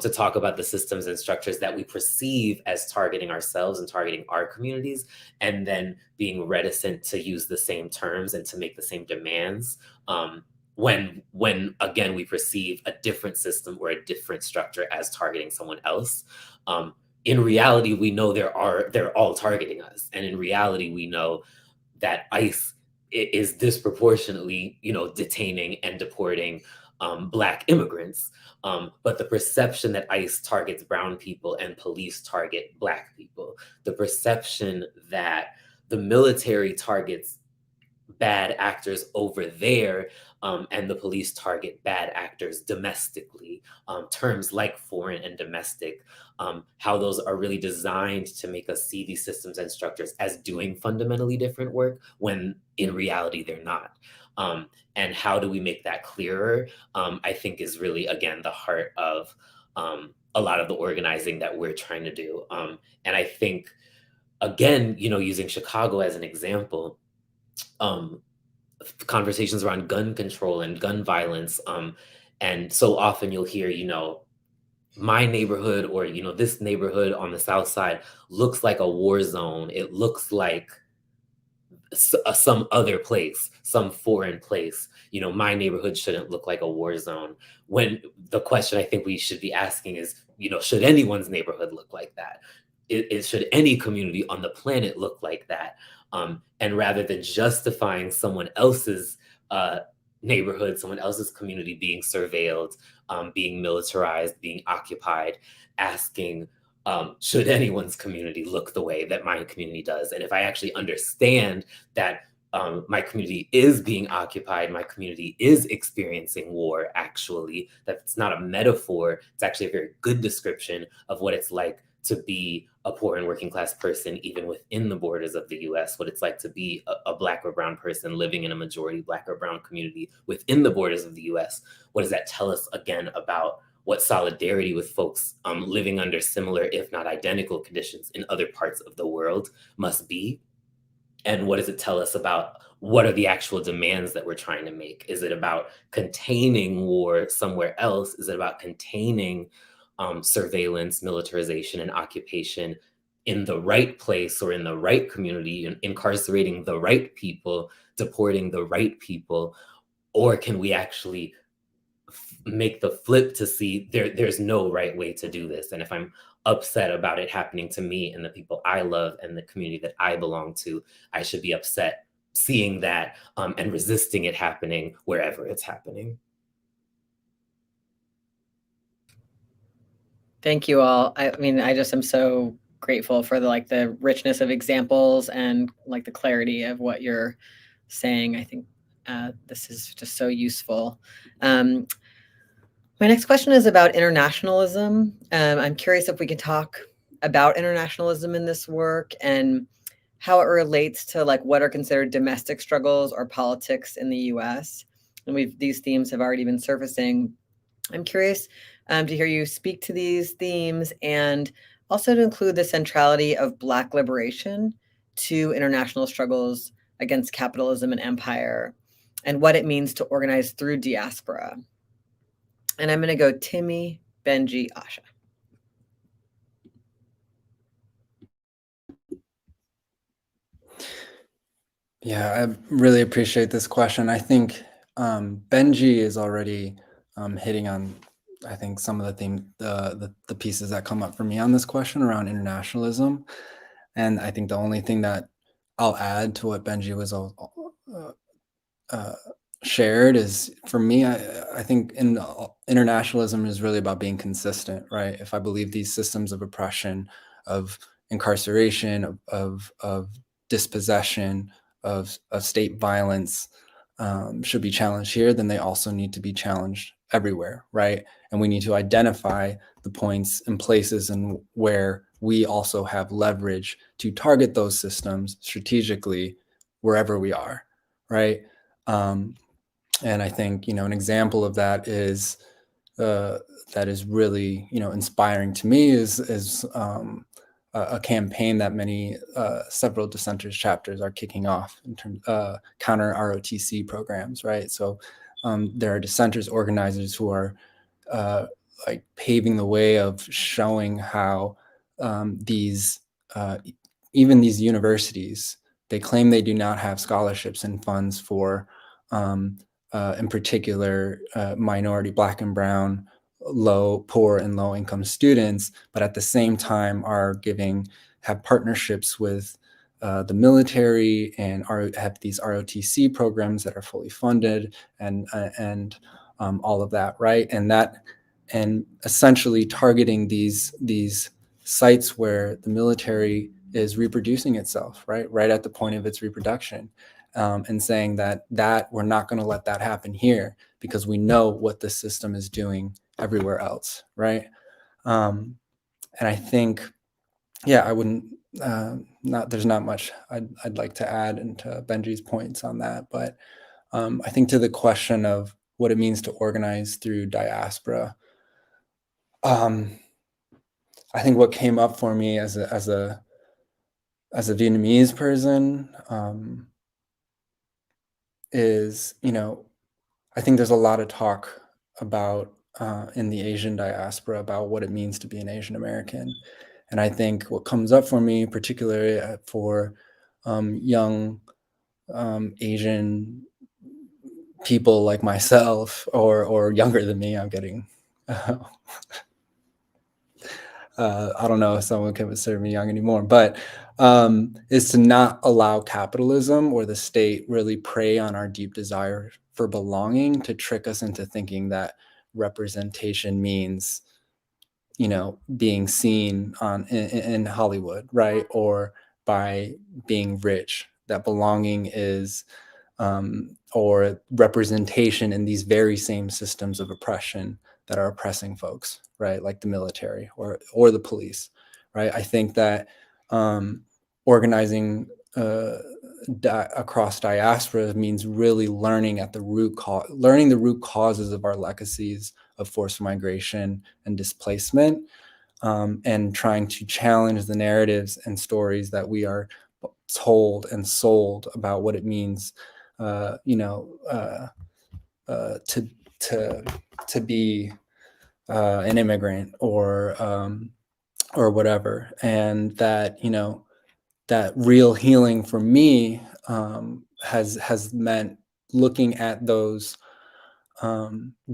to talk about the systems and structures that we perceive as targeting ourselves and targeting our communities, and then being reticent to use the same terms and to make the same demands when again we perceive a different system or a different structure as targeting someone else. In reality, we know they're all targeting us, and in reality, we know that ICE is disproportionately, you know, detaining and deporting Black immigrants. But the perception that ICE targets brown people and police target Black people, the perception that the military targets bad actors over there, and the police target bad actors domestically, terms like foreign and domestic, how those are really designed to make us see these systems and structures as doing fundamentally different work when in reality they're not. And how do we make that clearer, I think is really, again, the heart of a lot of the organizing that we're trying to do. And I think, again, you know, using Chicago as an example, conversations around gun control and gun violence. And so often you'll hear, you know, my neighborhood or, you know, this neighborhood on the South Side looks like a war zone. It looks like some other place, some foreign place. You know, my neighborhood shouldn't look like a war zone. When the question I think we should be asking is, you know, should anyone's neighborhood look like that? Should any community on the planet look like that? And rather than justifying someone else's neighborhood, someone else's community being surveilled, being militarized, being occupied, asking, should anyone's community look the way that my community does? And if I actually understand that my community is being occupied, my community is experiencing war, actually, that's not a metaphor, it's actually a very good description of what it's like to be a poor and working class person, even within the borders of the US, what it's like to be a Black or brown person living in a majority Black or brown community within the borders of the US. What does that tell us, again, about what solidarity with folks living under similar, if not identical, conditions in other parts of the world must be? And what does it tell us about what are the actual demands that we're trying to make? Is it about containing war somewhere else? Is it about containing surveillance, militarization, and occupation in the right place or in the right community, incarcerating the right people, deporting the right people? Or can we actually make the flip to see there's no right way to do this? And if I'm upset about it happening to me and the people I love and the community that I belong to, I should be upset seeing that and resisting it happening wherever it's happening. Thank you all. I mean, I just am so grateful for the richness of examples and like the clarity of what you're saying. I think this is just so useful. My next question is about internationalism. I'm curious if we could talk about internationalism in this work and how it relates to like what are considered domestic struggles or politics in the US. And these themes have already been surfacing. I'm curious to hear you speak to these themes and also to include the centrality of Black liberation to international struggles against capitalism and empire and what it means to organize through diaspora. And I'm going to go Timmy, Benji, Asha. Yeah, I really appreciate this question. I think Benji is already hitting on, I think, some of the pieces that come up for me on this question around internationalism. And I think the only thing that I'll add to what Benji was shared is, for me, I think internationalism is really about being consistent, right? If I believe these systems of oppression, of incarceration, of dispossession, of state violence should be challenged here, then they also need to be challenged everywhere, right? And we need to identify the points and places and where we also have leverage to target those systems strategically wherever we are, right? And I think, an example of that is really, inspiring to me is a campaign that several Dissenters chapters are kicking off in terms of counter ROTC programs, right? So there are Dissenters organizers who are like paving the way of showing how even these universities, they claim they do not have scholarships and funds for in particular, minority, Black and brown, poor and low income students, but at the same time have partnerships with the military and have these ROTC programs that are fully funded and all of that, right? And essentially targeting these sites where the military is reproducing itself, right at the point of its reproduction. And saying that we're not going to let that happen here because we know what the system is doing everywhere else, right? And I think, I wouldn't, there's not much I'd like to add into Benji's points on that, but I think to the question of what it means to organize through diaspora, I think what came up for me as a Vietnamese person, is, I think there's a lot of talk about in the Asian diaspora about what it means to be an Asian American. And I think what comes up for me, particularly for young Asian people like myself or younger than me, I'm getting, I don't know if someone can consider me young anymore, but is to not allow capitalism or the state really prey on our deep desire for belonging to trick us into thinking that representation means, being seen in Hollywood, right? Or by being rich, that belonging is, or representation in these very same systems of oppression that are oppressing folks, right? Like the military or the police, right? I think that organizing across diaspora means really learning the root causes of our legacies of forced migration and displacement, and trying to challenge the narratives and stories that we are told and sold about what it means, to be an immigrant or whatever, and that that real healing for me has meant looking at those,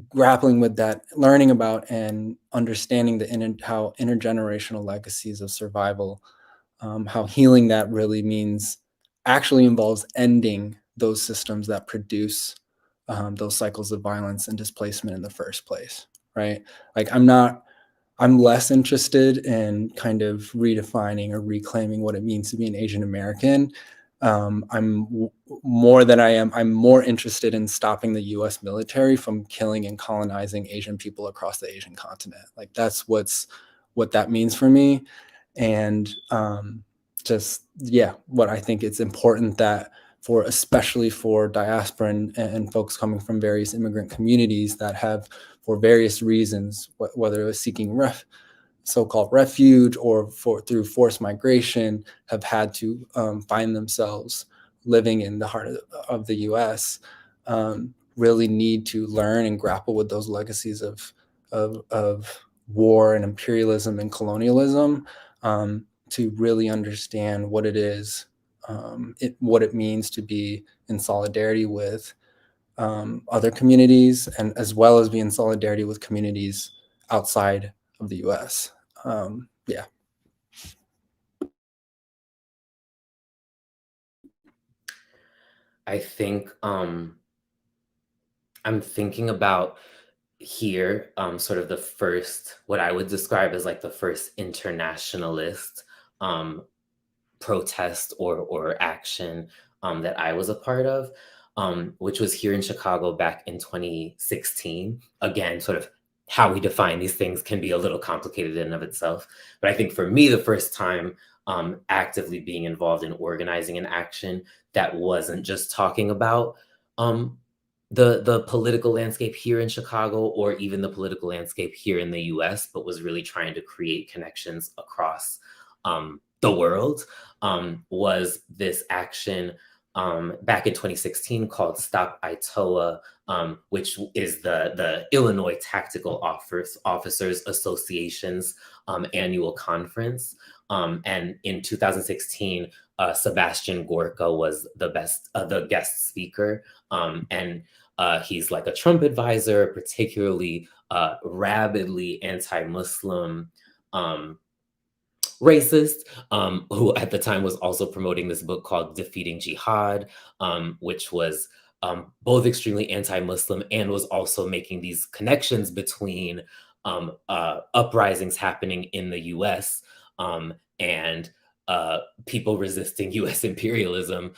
grappling with that, learning about and understanding how intergenerational legacies of survival, how healing that really means actually involves ending those systems that produce those cycles of violence and displacement in the first place, right? Like I'm less interested in kind of redefining or reclaiming what it means to be an Asian American. I'm more interested in stopping the US military from killing and colonizing Asian people across the Asian continent. Like that's what that means for me. And what I think it's important that especially for diaspora and folks coming from various immigrant communities that have, for various reasons, whether it was seeking so-called refuge or through forced migration, have had to find themselves living in the heart of the U.S., really need to learn and grapple with those legacies of war and imperialism and colonialism, to really understand what it is, what it means to be in solidarity with other communities, and as well as be in solidarity with communities outside of the U.S. Yeah. I think I'm thinking about here, sort of the first, what I would describe as like the first internationalist protest or action that I was a part of, which was here in Chicago back in 2016. Again, sort of how we define these things can be a little complicated in and of itself. But I think for me, the first time actively being involved in organizing an action that wasn't just talking about the political landscape here in Chicago or even the political landscape here in the US, but was really trying to create connections across the world, was this action back in 2016 called Stop Itoa, which is the Illinois Tactical Officers Association's annual conference. And in 2016, Sebastian Gorka was the guest speaker, and he's like a Trump advisor, particularly rabidly anti-Muslim, racist, who at the time was also promoting this book called Defeating Jihad, which was both extremely anti-Muslim and was also making these connections between uprisings happening in the US and people resisting US imperialism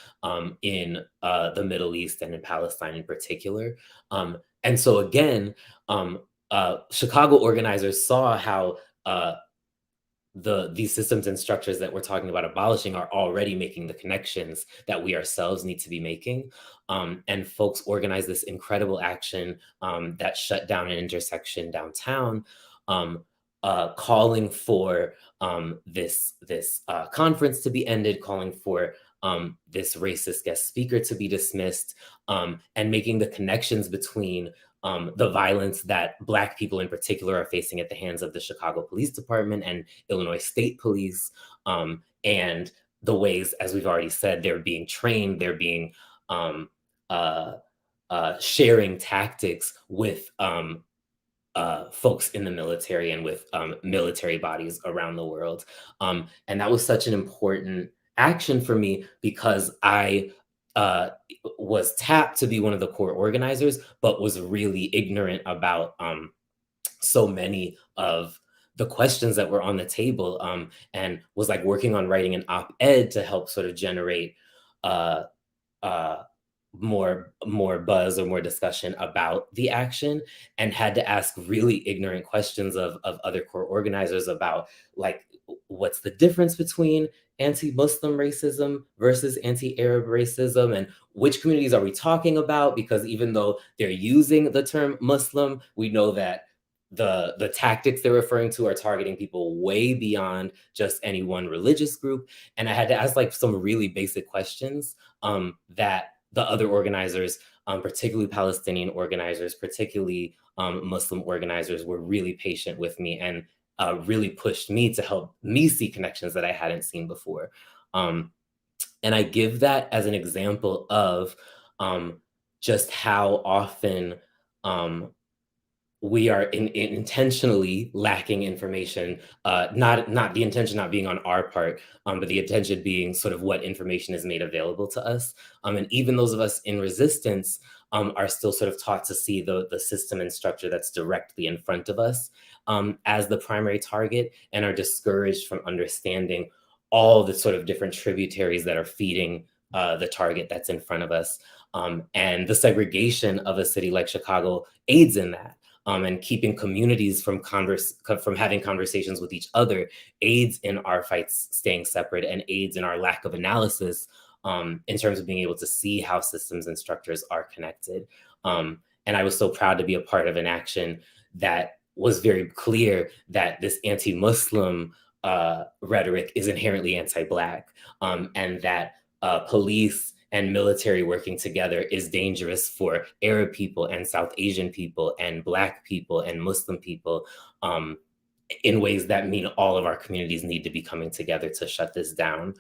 in the Middle East and in Palestine in particular. And so again, Chicago organizers saw how these systems and structures that we're talking about abolishing are already making the connections that we ourselves need to be making. And folks organized this incredible action that shut down an intersection downtown, calling for this conference to be ended, calling for this racist guest speaker to be dismissed, and making the connections between the violence that Black people in particular are facing at the hands of the Chicago Police Department and Illinois State Police, and the ways, as we've already said, they're being trained, they're being sharing tactics with folks in the military and with military bodies around the world. And that was such an important action for me because I was tapped to be one of the core organizers, but was really ignorant about so many of the questions that were on the table, and was like working on writing an op-ed to help sort of generate more buzz or more discussion about the action, and had to ask really ignorant questions of other core organizers about, like, what's the difference between anti-Muslim racism versus anti-Arab racism, and which communities are we talking about? Because even though they're using the term Muslim, we know that the tactics they're referring to are targeting people way beyond just any one religious group. And I had to ask like some really basic questions that the other organizers, particularly Palestinian organizers, particularly Muslim organizers, were really patient with me and really pushed me to help me see connections that I hadn't seen before. And I give that as an example of just how often we are intentionally lacking information, not the intention not being on our part, but the intention being sort of what information is made available to us. And even those of us in resistance are still sort of taught to see the system and structure that's directly in front of us as the primary target, and are discouraged from understanding all the sort of different tributaries that are feeding the target that's in front of us. And the segregation of a city like Chicago aids in that. And keeping communities from having conversations with each other aids in our fights staying separate, and aids in our lack of analysis in terms of being able to see how systems and structures are connected. And I was so proud to be a part of an action that was very clear that this anti-Muslim rhetoric is inherently anti-Black, and that police and military working together is dangerous for Arab people and South Asian people and Black people and Muslim people, in ways that mean all of our communities need to be coming together to shut this down.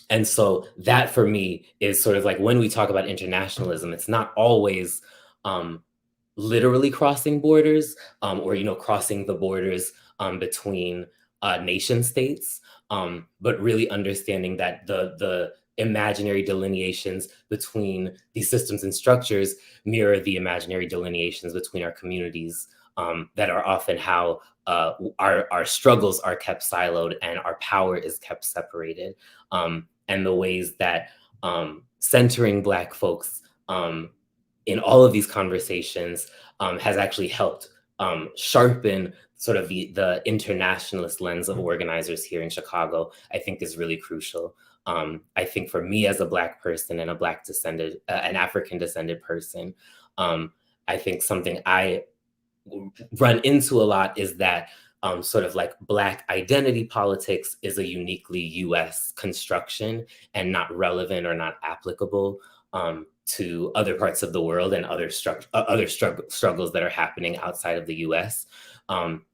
And so that for me is sort of like, when we talk about internationalism, it's not always literally crossing borders, or, crossing the borders between nation states, but really understanding that the imaginary delineations between these systems and structures mirror the imaginary delineations between our communities, that are often how our struggles are kept siloed and our power is kept separated. And the ways that centering Black folks in all of these conversations has actually helped sharpen sort of the internationalist lens of organizers here in Chicago, I think is really crucial. I think for me as a Black person and an African descended person, I think something I run into a lot is that sort of like Black identity politics is a uniquely US construction and not relevant or not applicable to other parts of the world and other struggles that are happening outside of the US,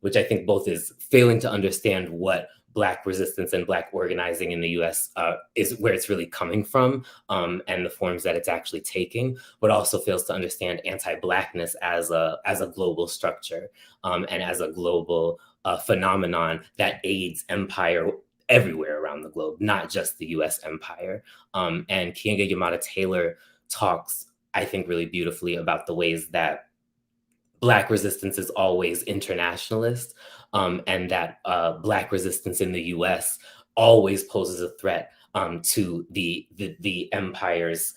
which I think both is failing to understand what Black resistance and Black organizing in the US is, where it's really coming from, and the forms that it's actually taking, but also fails to understand anti-Blackness as a global structure, and as a global phenomenon that aids empire everywhere around the globe, not just the US empire. And Kienge Yamada Taylor talks, I think, really beautifully about the ways that Black resistance is always internationalist, and that Black resistance in the US always poses a threat to the empire's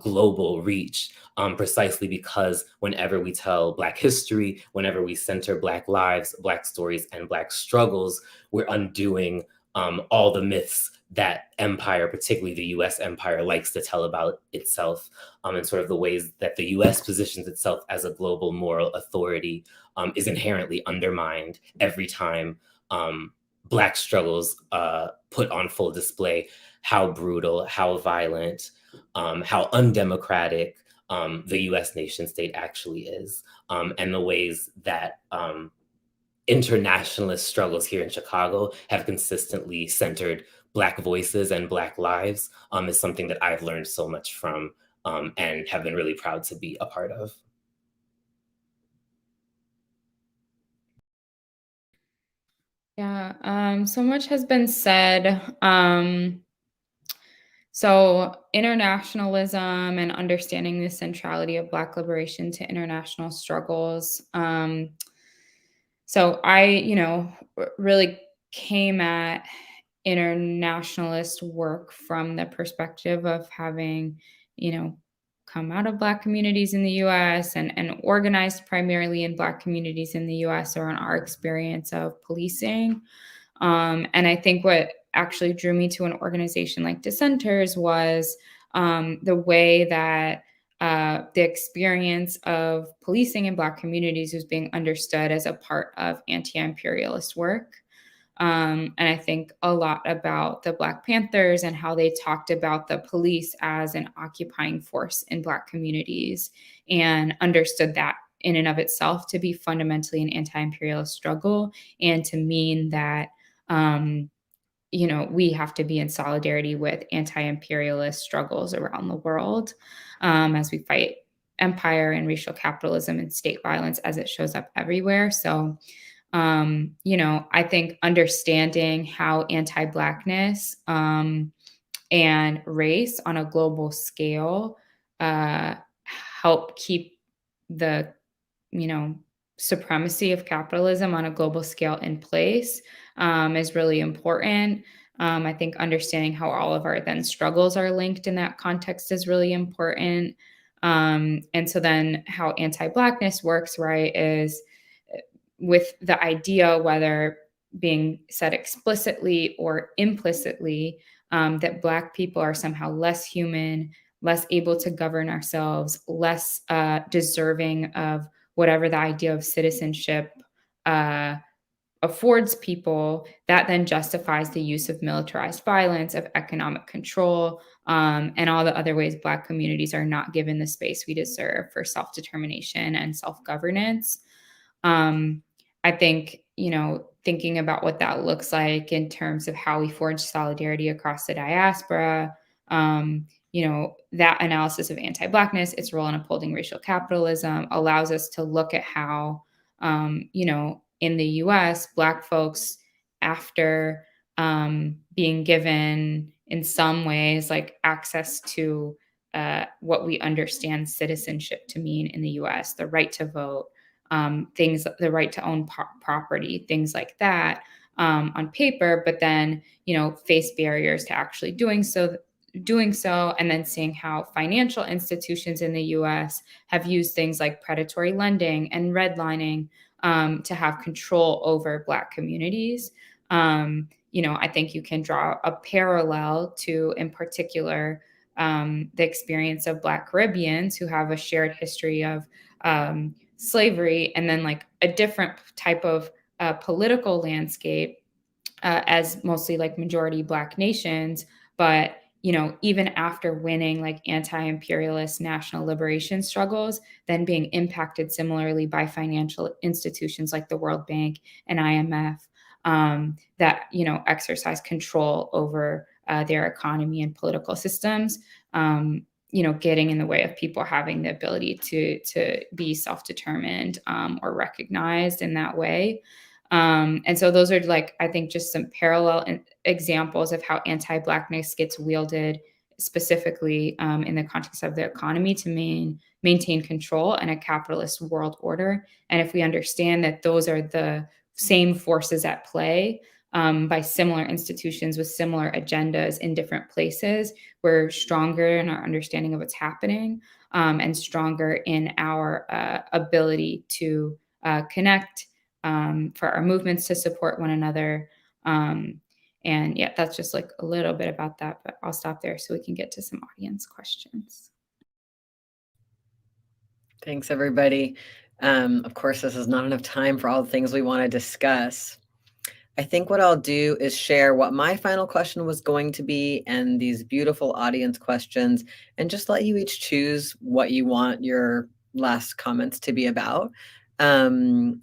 global reach, precisely because whenever we tell Black history, whenever we center Black lives, Black stories, and Black struggles, we're undoing all the myths that empire, particularly the US empire, likes to tell about itself, and sort of the ways that the US positions itself as a global moral authority is inherently undermined every time Black struggles put on full display how brutal, how violent, how undemocratic the US nation state actually is, and the ways that internationalist struggles here in Chicago have consistently centered Black voices and Black lives, is something that I've learned so much from, and have been really proud to be a part of. Yeah, so much has been said. So internationalism and understanding the centrality of Black liberation to international struggles. So I, really came at internationalist work from the perspective of having come out of Black communities in the US and organized primarily in Black communities in the US, or on our experience of policing. And I think what actually drew me to an organization like Dissenters was the way that the experience of policing in Black communities was being understood as a part of anti-imperialist work. And I think a lot about the Black Panthers and how they talked about the police as an occupying force in Black communities, and understood that in and of itself to be fundamentally an anti-imperialist struggle, and to mean that we have to be in solidarity with anti-imperialist struggles around the world, as we fight empire and racial capitalism and state violence as it shows up everywhere. So, I think understanding how anti-Blackness and race on a global scale help keep the, supremacy of capitalism on a global scale in place is really important. I think understanding how all of our then struggles are linked in that context is really important. And so then how anti-Blackness works, right, is with the idea, whether being said explicitly or implicitly, that Black people are somehow less human, less able to govern ourselves, less deserving of whatever the idea of citizenship affords people, that then justifies the use of militarized violence, of economic control, and all the other ways Black communities are not given the space we deserve for self-determination and self-governance. I think, thinking about what that looks like in terms of how we forge solidarity across the diaspora, that analysis of anti-Blackness, its role in upholding racial capitalism, allows us to look at how, in the US, Black folks, after being given, in some ways, like access to what we understand citizenship to mean in the US, the right to vote, the right to own property, things like that, on paper, but then, face barriers to actually doing so, and then seeing how financial institutions in the US have used things like predatory lending and redlining to have control over Black communities. I think you can draw a parallel to, in particular, the experience of Black Caribbeans who have a shared history of slavery, and then like a different type of political landscape as mostly like majority Black nations. But, even after winning like anti-imperialist national liberation struggles, then being impacted similarly by financial institutions like the World Bank and IMF that, exercise control over their economy and political systems, getting in the way of people having the ability to be self-determined or recognized in that way. And so those are like, I think, just some parallel examples of how anti-Blackness gets wielded specifically in the context of the economy to maintain control in a capitalist world order. And if we understand that those are the same forces at play by similar institutions with similar agendas in different places, we're stronger in our understanding of what's happening and stronger in our ability to connect, for our movements to support one another. And yeah, that's just like a little bit about that, but I'll stop there so we can get to some audience questions. Thanks, everybody. Of course, this is not enough time for all the things we want to discuss. I think what I'll do is share what my final question was going to be and these beautiful audience questions, and just let you each choose what you want your last comments to be about. Knowing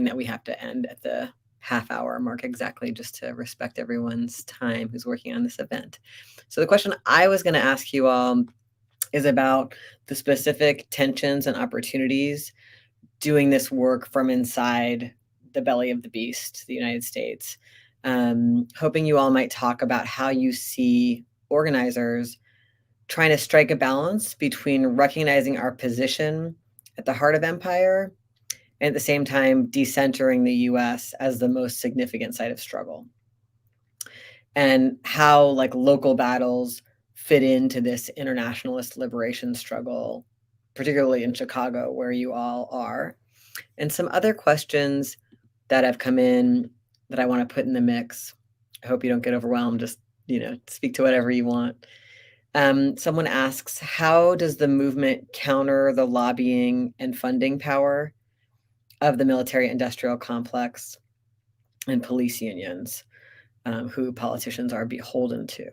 that we have to end at the half-hour mark exactly, just to respect everyone's time who's working on this event. So the question I was going to ask you all is about the specific tensions and opportunities doing this work from inside the belly of the beast, the United States. Hoping you all might talk about how you see organizers trying to strike a balance between recognizing our position at the heart of empire and at the same time decentering the US as the most significant site of struggle. And how like local battles fit into this internationalist liberation struggle, particularly in Chicago, where you all are. And some other questions that have come in that I want to put in the mix. I hope you don't get overwhelmed. Just, speak to whatever you want. Someone asks, how does the movement counter the lobbying and funding power of the military-industrial complex and police unions, who politicians are beholden to?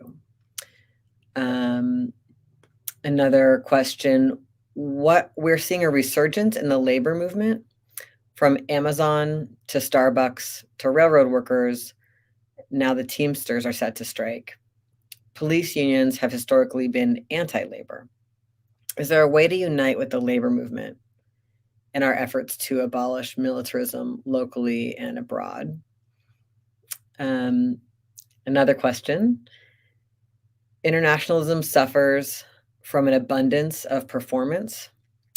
Another question, we're seeing a resurgence in the labor movement, from Amazon to Starbucks to railroad workers. Now the Teamsters are set to strike. Police unions have historically been anti-labor. Is there a way to unite with the labor movement in our efforts to abolish militarism locally and abroad? Another question, internationalism suffers from an abundance of performance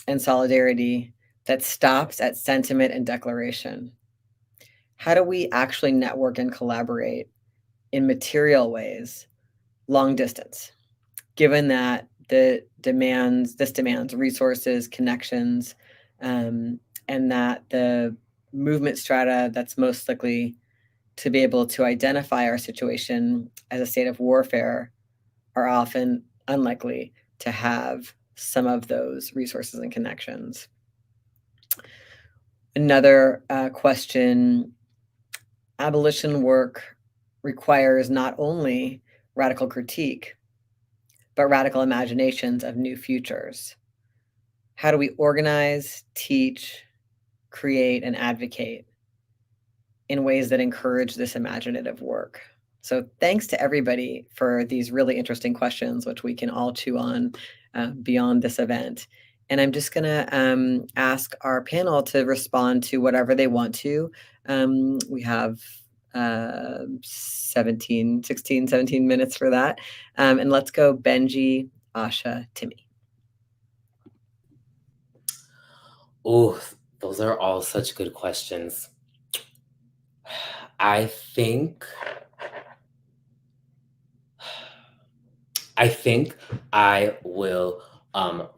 and solidarity that stops at sentiment and declaration. How do we actually network and collaborate in material ways, long distance, given that this demands resources, connections, and that the movement strata that's most likely to be able to identify our situation as a state of warfare are often unlikely to have some of those resources and connections. Another question, abolition work requires not only radical critique, but radical imaginations of new futures. How do we organize, teach, create, and advocate in ways that encourage this imaginative work? So thanks to everybody for these really interesting questions, which we can all chew on beyond this event. And I'm just going to ask our panel to respond to whatever they want to. We have 17 minutes for that. And let's go Benji, Asha, Timmy. Oh, those are all such good questions. I think I will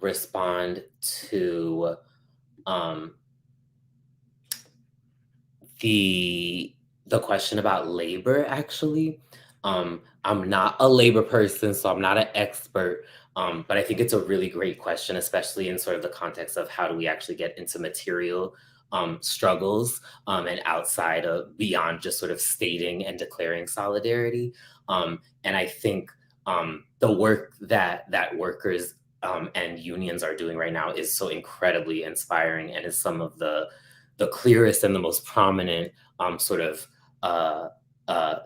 respond to the question about labor, actually. I'm not a labor person, so I'm not an expert, but I think it's a really great question, especially in sort of the context of how do we actually get into material struggles and outside of beyond just sort of stating and declaring solidarity. And I think the work that workers and unions are doing right now is so incredibly inspiring and is some of the clearest and the most prominent sort of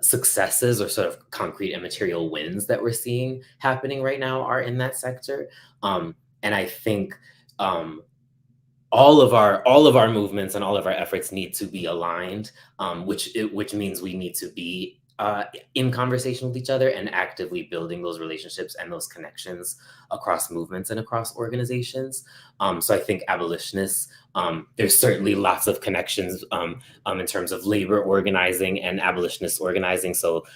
successes or sort of concrete and material wins that we're seeing happening right now are in that sector. And I think all of our movements and all of our efforts need to be aligned, which means we need to be in conversation with each other and actively building those relationships and those connections across movements and across organizations. So I think abolitionists, there's certainly lots of connections in terms of labor organizing and abolitionist organizing. So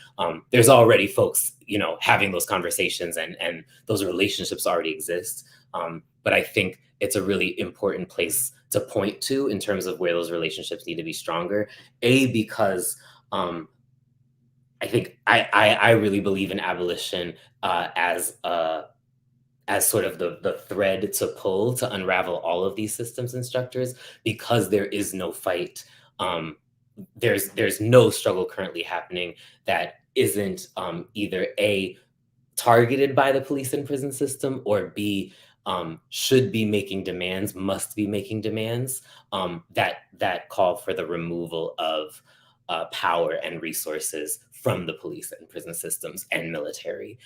there's already folks, having those conversations and those relationships already exist. But I think it's a really important place to point to in terms of where those relationships need to be stronger. Because I think I really believe in abolition as sort of the thread to pull to unravel all of these systems and structures, because there is no fight. There's no struggle currently happening that isn't either A, targeted by the police and prison system, or B, should be making demands, must be making demands that call for the removal of power and resources from the police and prison systems and military.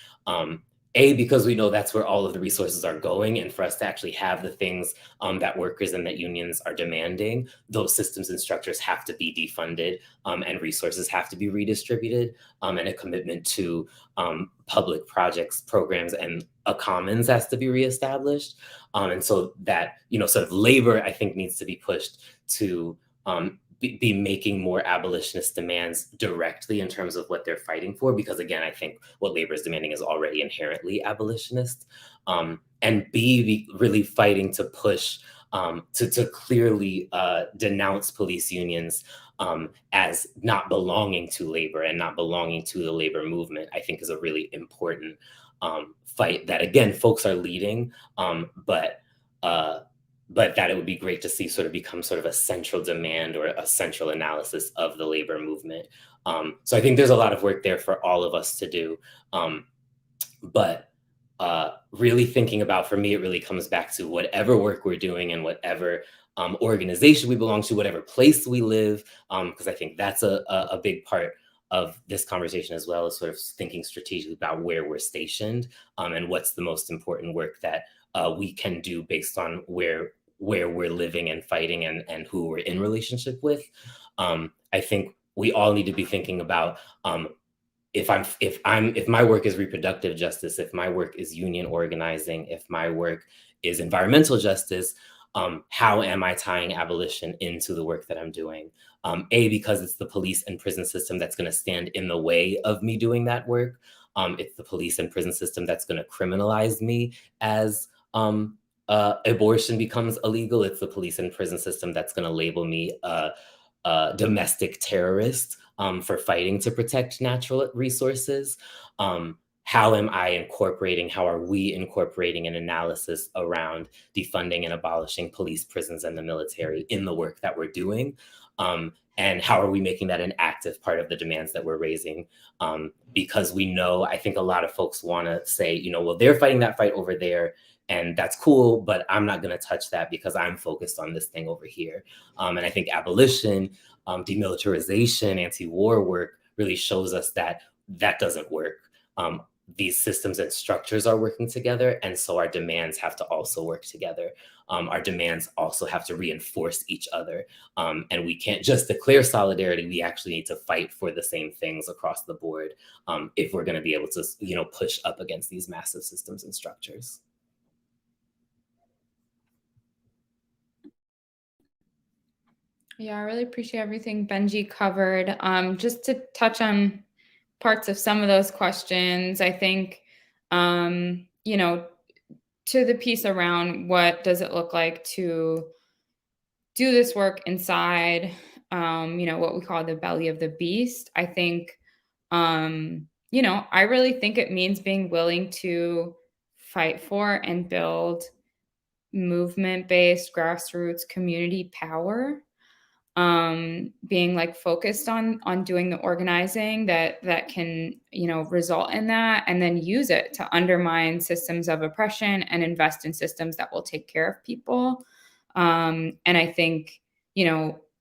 A, because we know that's where all of the resources are going, and for us to actually have the things that workers and that unions are demanding, those systems and structures have to be defunded and resources have to be redistributed, and a commitment to public projects, programs, and a commons has to be reestablished. And so that, sort of labor, I think, needs to be pushed to be making more abolitionist demands directly in terms of what they're fighting for, because again, I think what labor is demanding is already inherently abolitionist, and B, be really fighting to push to clearly denounce police unions as not belonging to labor and not belonging to the labor movement, I think is a really important fight that, again, folks are leading, but that it would be great to see sort of become sort of a central demand or a central analysis of the labor movement. So I think there's a lot of work there for all of us to do. But really thinking about, for me, it really comes back to whatever work we're doing and whatever organization we belong to, whatever place we live, because I think that's a big part of this conversation as well, as sort of thinking strategically about where we're stationed and what's the most important work that we can do based on where we're living and fighting and who we're in relationship with. I think we all need to be thinking about if my work is reproductive justice, if my work is union organizing, if my work is environmental justice, how am I tying abolition into the work that I'm doing? Because it's the police and prison system that's going to stand in the way of me doing that work. It's the police and prison system that's going to criminalize me as abortion becomes illegal. It's the police and prison system that's going to label me a domestic terrorist for fighting to protect natural resources. How are we incorporating an analysis around defunding and abolishing police, prisons, and the military in the work that we're doing? And how are we making that an active part of the demands that we're raising? Because we know, I think a lot of folks want to say, well, they're fighting that fight over there, and that's cool, but I'm not going to touch that because I'm focused on this thing over here. And I think abolition, demilitarization, anti-war work really shows us that that doesn't work. These systems and structures are working together, and so our demands have to also work together. Our demands also have to reinforce each other. And we can't just declare solidarity, we actually need to fight for the same things across the board if we're going to be able to, push up against these massive systems and structures. Yeah, I really appreciate everything Benji covered. Just to touch on parts of some of those questions, I think, to the piece around what does it look like to do this work inside, what we call the belly of the beast. I think, I really think it means being willing to fight for and build movement-based grassroots community power, being like focused on doing the organizing that can result in that, and then use it to undermine systems of oppression and invest in systems that will take care of people. And I think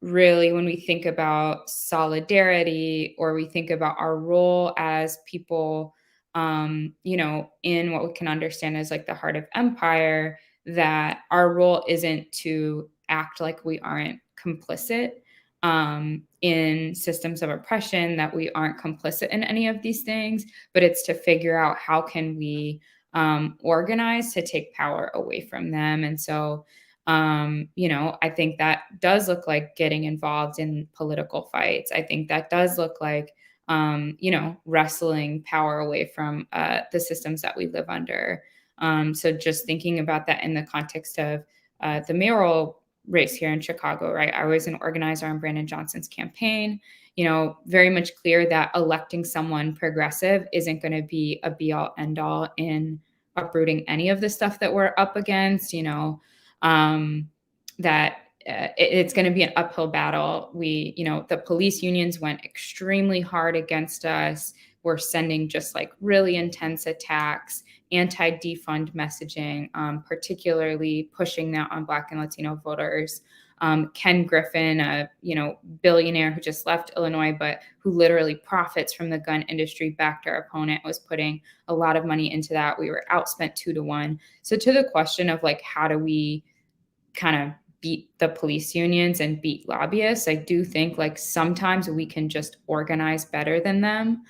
really when we think about solidarity, or we think about our role as people in what we can understand as like the heart of empire, that our role isn't to act like we aren't complicit in systems of oppression, that we aren't complicit in any of these things, but it's to figure out how can we organize to take power away from them. And so, I think that does look like getting involved in political fights. I think that does look like, wrestling power away from the systems that we live under. So just thinking about that in the context of the mayoral race here in Chicago, right? I was an organizer on Brandon Johnson's campaign, very much clear that electing someone progressive isn't going to be a be all end all in uprooting any of the stuff that we're up against, that it's going to be an uphill battle. The police unions went extremely hard against us. We're sending just like really intense attacks, anti-defund messaging, particularly pushing that on Black and Latino voters. Ken Griffin, a billionaire who just left Illinois, but who literally profits from the gun industry, backed our opponent, was putting a lot of money into that. We were outspent 2-1. So to the question of like, how do we kind of beat the police unions and beat lobbyists, I do think like sometimes we can just organize better than them,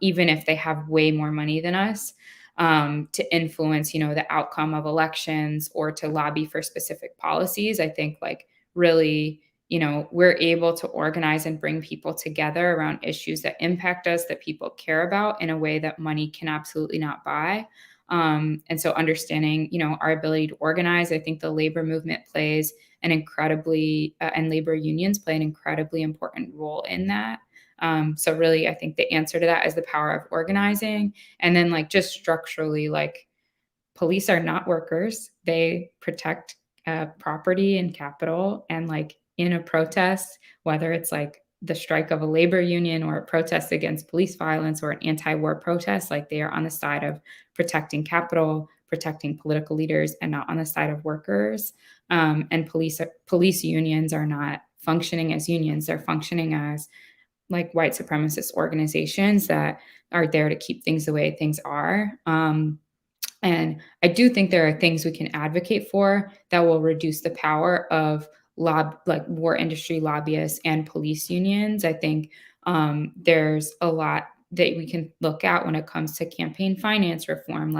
even if they have way more money than us, to influence, the outcome of elections or to lobby for specific policies. I think like really, we're able to organize and bring people together around issues that impact us, that people care about in a way that money can absolutely not buy. And so understanding, our ability to organize, I think the labor movement plays an incredibly, and labor unions play an incredibly important role in that. So really, I think the answer to that is the power of organizing. And then just structurally, police are not workers. They protect property and capital. And in a protest, whether it's the strike of a labor union or a protest against police violence or an anti-war protest, they are on the side of protecting capital, protecting political leaders, and not on the side of workers. And police unions are not functioning as unions. They're functioning as white supremacist organizations that are there to keep things the way things are. And I do think there are things we can advocate for that will reduce the power of war industry lobbyists and police unions. I think there's a lot that we can look at when it comes to campaign finance reform.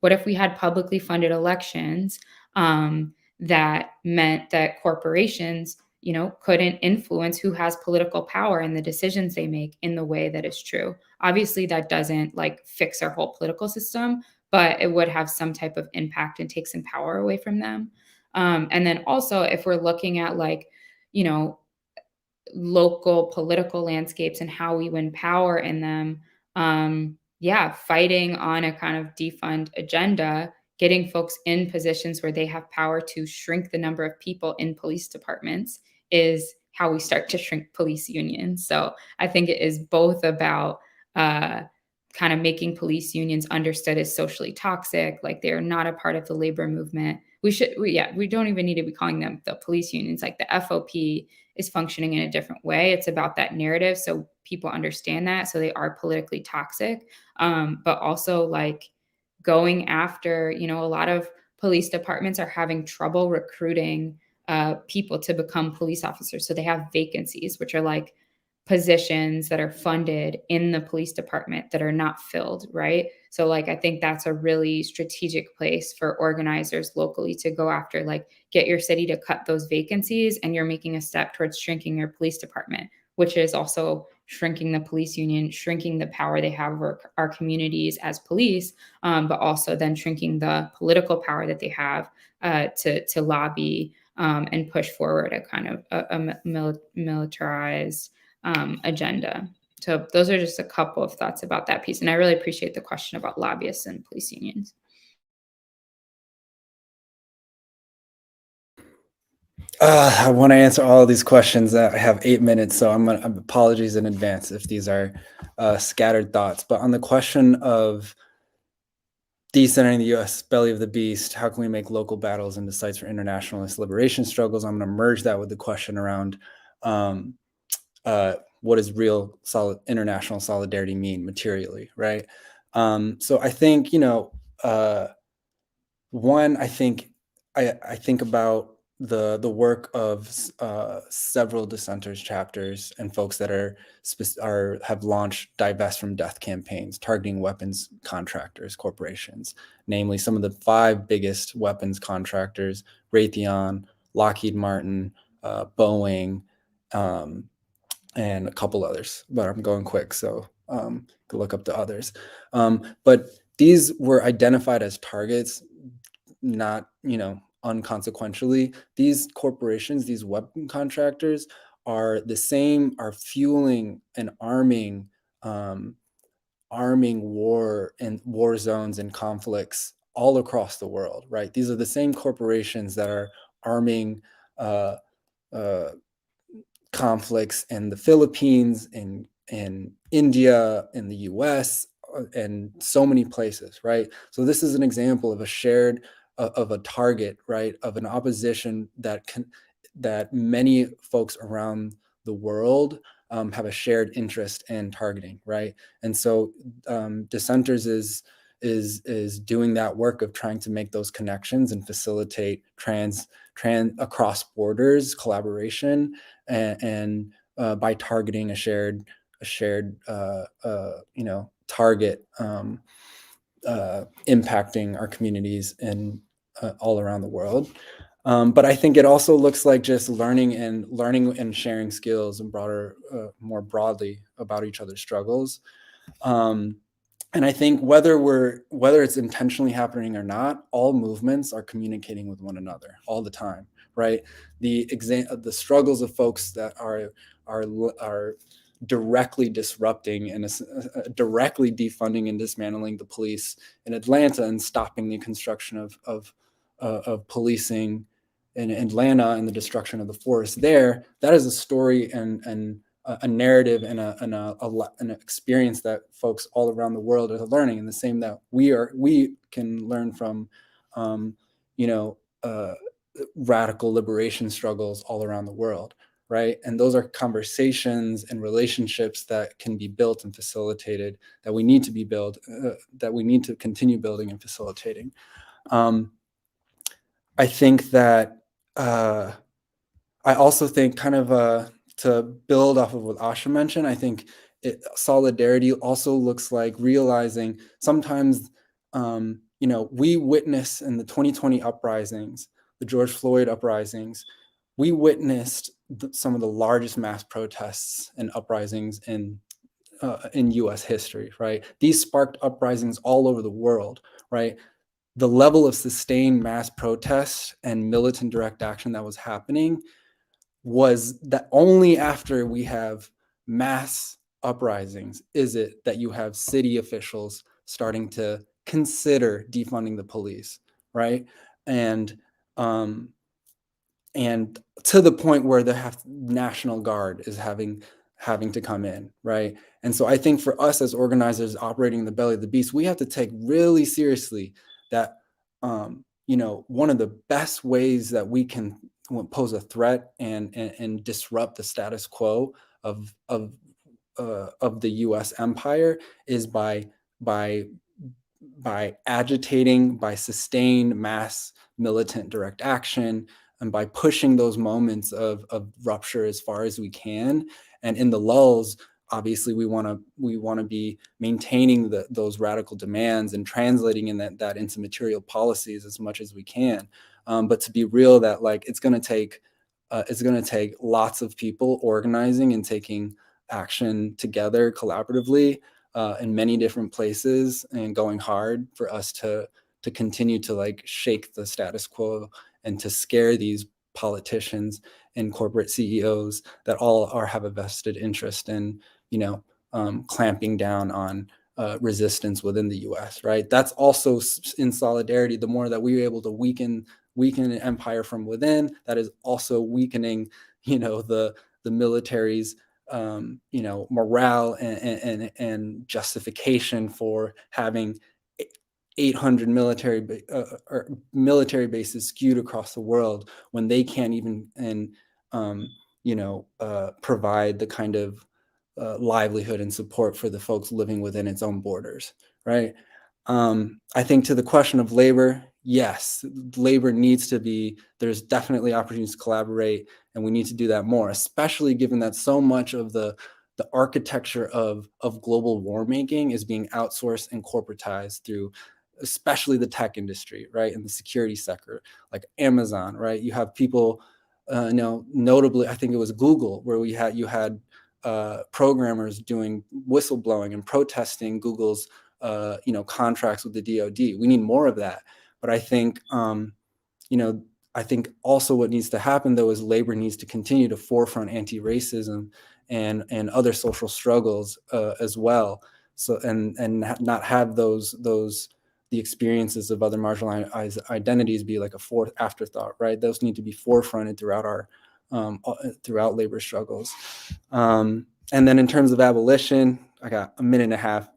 What if we had publicly funded elections that meant that corporations, couldn't influence who has political power and the decisions they make in the way that is true? Obviously, that doesn't fix our whole political system, but it would have some type of impact and take some power away from them. And then also, if we're looking at local political landscapes and how we win power in them, fighting on a kind of defund agenda, getting folks in positions where they have power to shrink the number of people in police departments is how we start to shrink police unions. So I think it is both about kind of making police unions understood as socially toxic, they're not a part of the labor movement. We don't even need to be calling them the police unions. The FOP is functioning in a different way. It's about that narrative, so people understand that, so they are politically toxic. But also going after, a lot of police departments are having trouble recruiting people to become police officers. So they have vacancies, which are positions that are funded in the police department that are not filled, right? So I think that's a really strategic place for organizers locally to go after, get your city to cut those vacancies, and you're making a step towards shrinking your police department, which is also shrinking the police union, shrinking the power they have over our communities as police, but also then shrinking the political power that they have to lobby and push forward a kind of a militarized agenda. So those are just a couple of thoughts about that piece. And I really appreciate the question about lobbyists and police unions. I want to answer all of these questions. I have 8 minutes, so apologies in advance if these are scattered thoughts. But on the question of decentering the U.S. belly of the beast, how can we make local battles into sites for internationalist liberation struggles? I'm going to merge that with the question around what does real international solidarity mean materially, right? So I think, one, I think about the work of several Dissenters chapters and folks that have launched divest from death campaigns targeting weapons contractors, corporations, namely some of the 5 biggest weapons contractors: Raytheon, Lockheed Martin, Boeing, and a couple others, but I'm going quick, so can look up the others. But these were identified as targets, not, unconsequentially. These corporations, these weapon contractors are fueling and arming war and war zones and conflicts all across the world, right? These are the same corporations that are arming conflicts in the Philippines, in India, in the US, and so many places, right? So this is an example of a target, right, of an opposition that many folks around the world have a shared interest in targeting, right? And so Dissenters is doing that work of trying to make those connections and facilitate across borders collaboration and by targeting a shared target impacting our communities and all around the world. But I think it also looks like just learning and sharing skills and more broadly about each other's struggles. And I think whether it's intentionally happening or not, all movements are communicating with one another all the time, right? The struggles of folks that are directly disrupting and directly defunding and dismantling the police in Atlanta and stopping the construction of policing in Atlanta and the destruction of the forest there. That is a story and a narrative and an experience that folks all around the world are learning, and the same that we can learn from, you know, radical liberation struggles all around the world, right? And those are conversations and relationships that can be built and facilitated, that we need to be built, that we need to continue building and facilitating. I think that I also think kind of to build off of what Asha mentioned, I think solidarity also looks like realizing sometimes, we witness in the 2020 uprisings, the George Floyd uprisings, we witnessed some of the largest mass protests and uprisings in U.S. history, right? These sparked uprisings all over the world, right? The level of sustained mass protest and militant direct action that was happening was that only after we have mass uprisings is it that you have city officials starting to consider defunding the police, right? And to the point where the National Guard is having to come in, right? And so I think for us as organizers operating in the belly of the beast, we have to take really seriously that one of the best ways that we can pose a threat and disrupt the status quo of the U.S. empire is by agitating, by sustained mass militant direct action, and by pushing those moments of rupture as far as we can. And in the lulls, obviously we want to be maintaining those radical demands and translating in that into material policies as much as we can. But to be real, that like it's going to take lots of people organizing and taking action together collaboratively in many different places and going hard for us to continue to like shake the status quo and to scare these politicians and corporate CEOs that all have a vested interest in, clamping down on resistance within the U.S. Right? That's also in solidarity. The more that we're able to weaken an empire from within, that is also weakening, the military's morale and justification for having 800 military bases skewed across the world when they can't even provide the kind of livelihood and support for the folks living within its own borders, right? I think to the question of labor, yes, labor needs to be, there's definitely opportunities to collaborate, and we need to do that more, especially given that so much of the architecture of global war making is being outsourced and corporatized through especially the tech industry, right? And the security sector, like Amazon, right? You have people, notably, I think it was Google, where you had programmers doing whistleblowing and protesting Google's contracts with the DoD. We need more of that. But I think, I think also what needs to happen though is labor needs to continue to forefront anti-racism and other social struggles as well. So and not have the experiences of other marginalized identities be like a fourth afterthought, right? Those need to be forefronted throughout labor struggles. And then in terms of abolition, I got a minute and a half.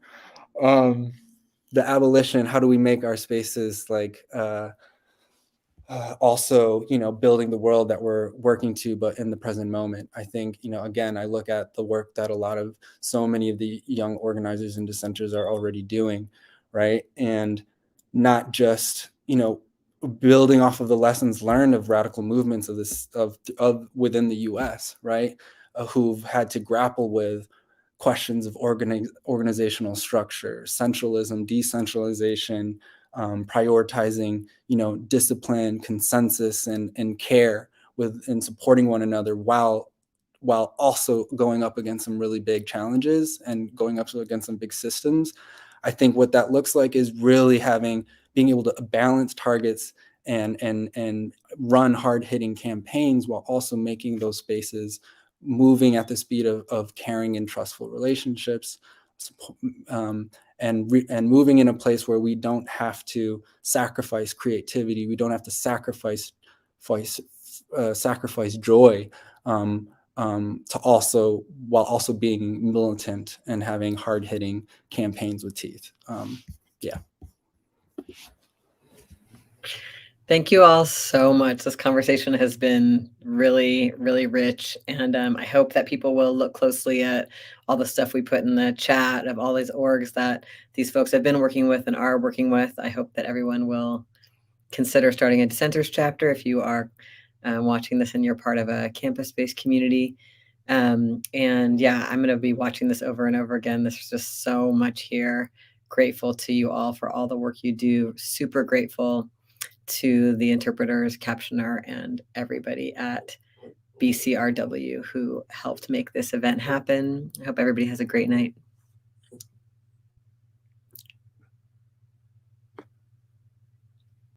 The abolition, how do we make our spaces like also, building the world that we're working to, but in the present moment? I think, again, I look at the work that so many of the young organizers and dissenters are already doing, right? And not just, building off of the lessons learned of radical movements of within the US, right? Who've had to grapple with questions of organizational structure, centralism, decentralization, prioritizing, discipline, consensus, and care in supporting one another while also going up against some really big challenges and going up against some big systems. I think what that looks like is really being able to balance targets and run hard-hitting campaigns while also making those spaces moving at the speed of caring and trustful relationships, and moving in a place where we don't have to sacrifice creativity, we don't have to sacrifice joy, while also being militant and having hard-hitting campaigns with teeth. Yeah. Thank you all so much. This conversation has been really, really rich. And I hope that people will look closely at all the stuff we put in the chat of all these orgs that these folks have been working with and are working with. I hope that everyone will consider starting a Dissenters chapter if you are watching this and you're part of a campus-based community. And yeah, I'm going to be watching this over and over again. There's just so much here. Grateful to you all for all the work you do. Super grateful to the interpreters, captioner, and everybody at BCRW who helped make this event happen. I hope everybody has a great night.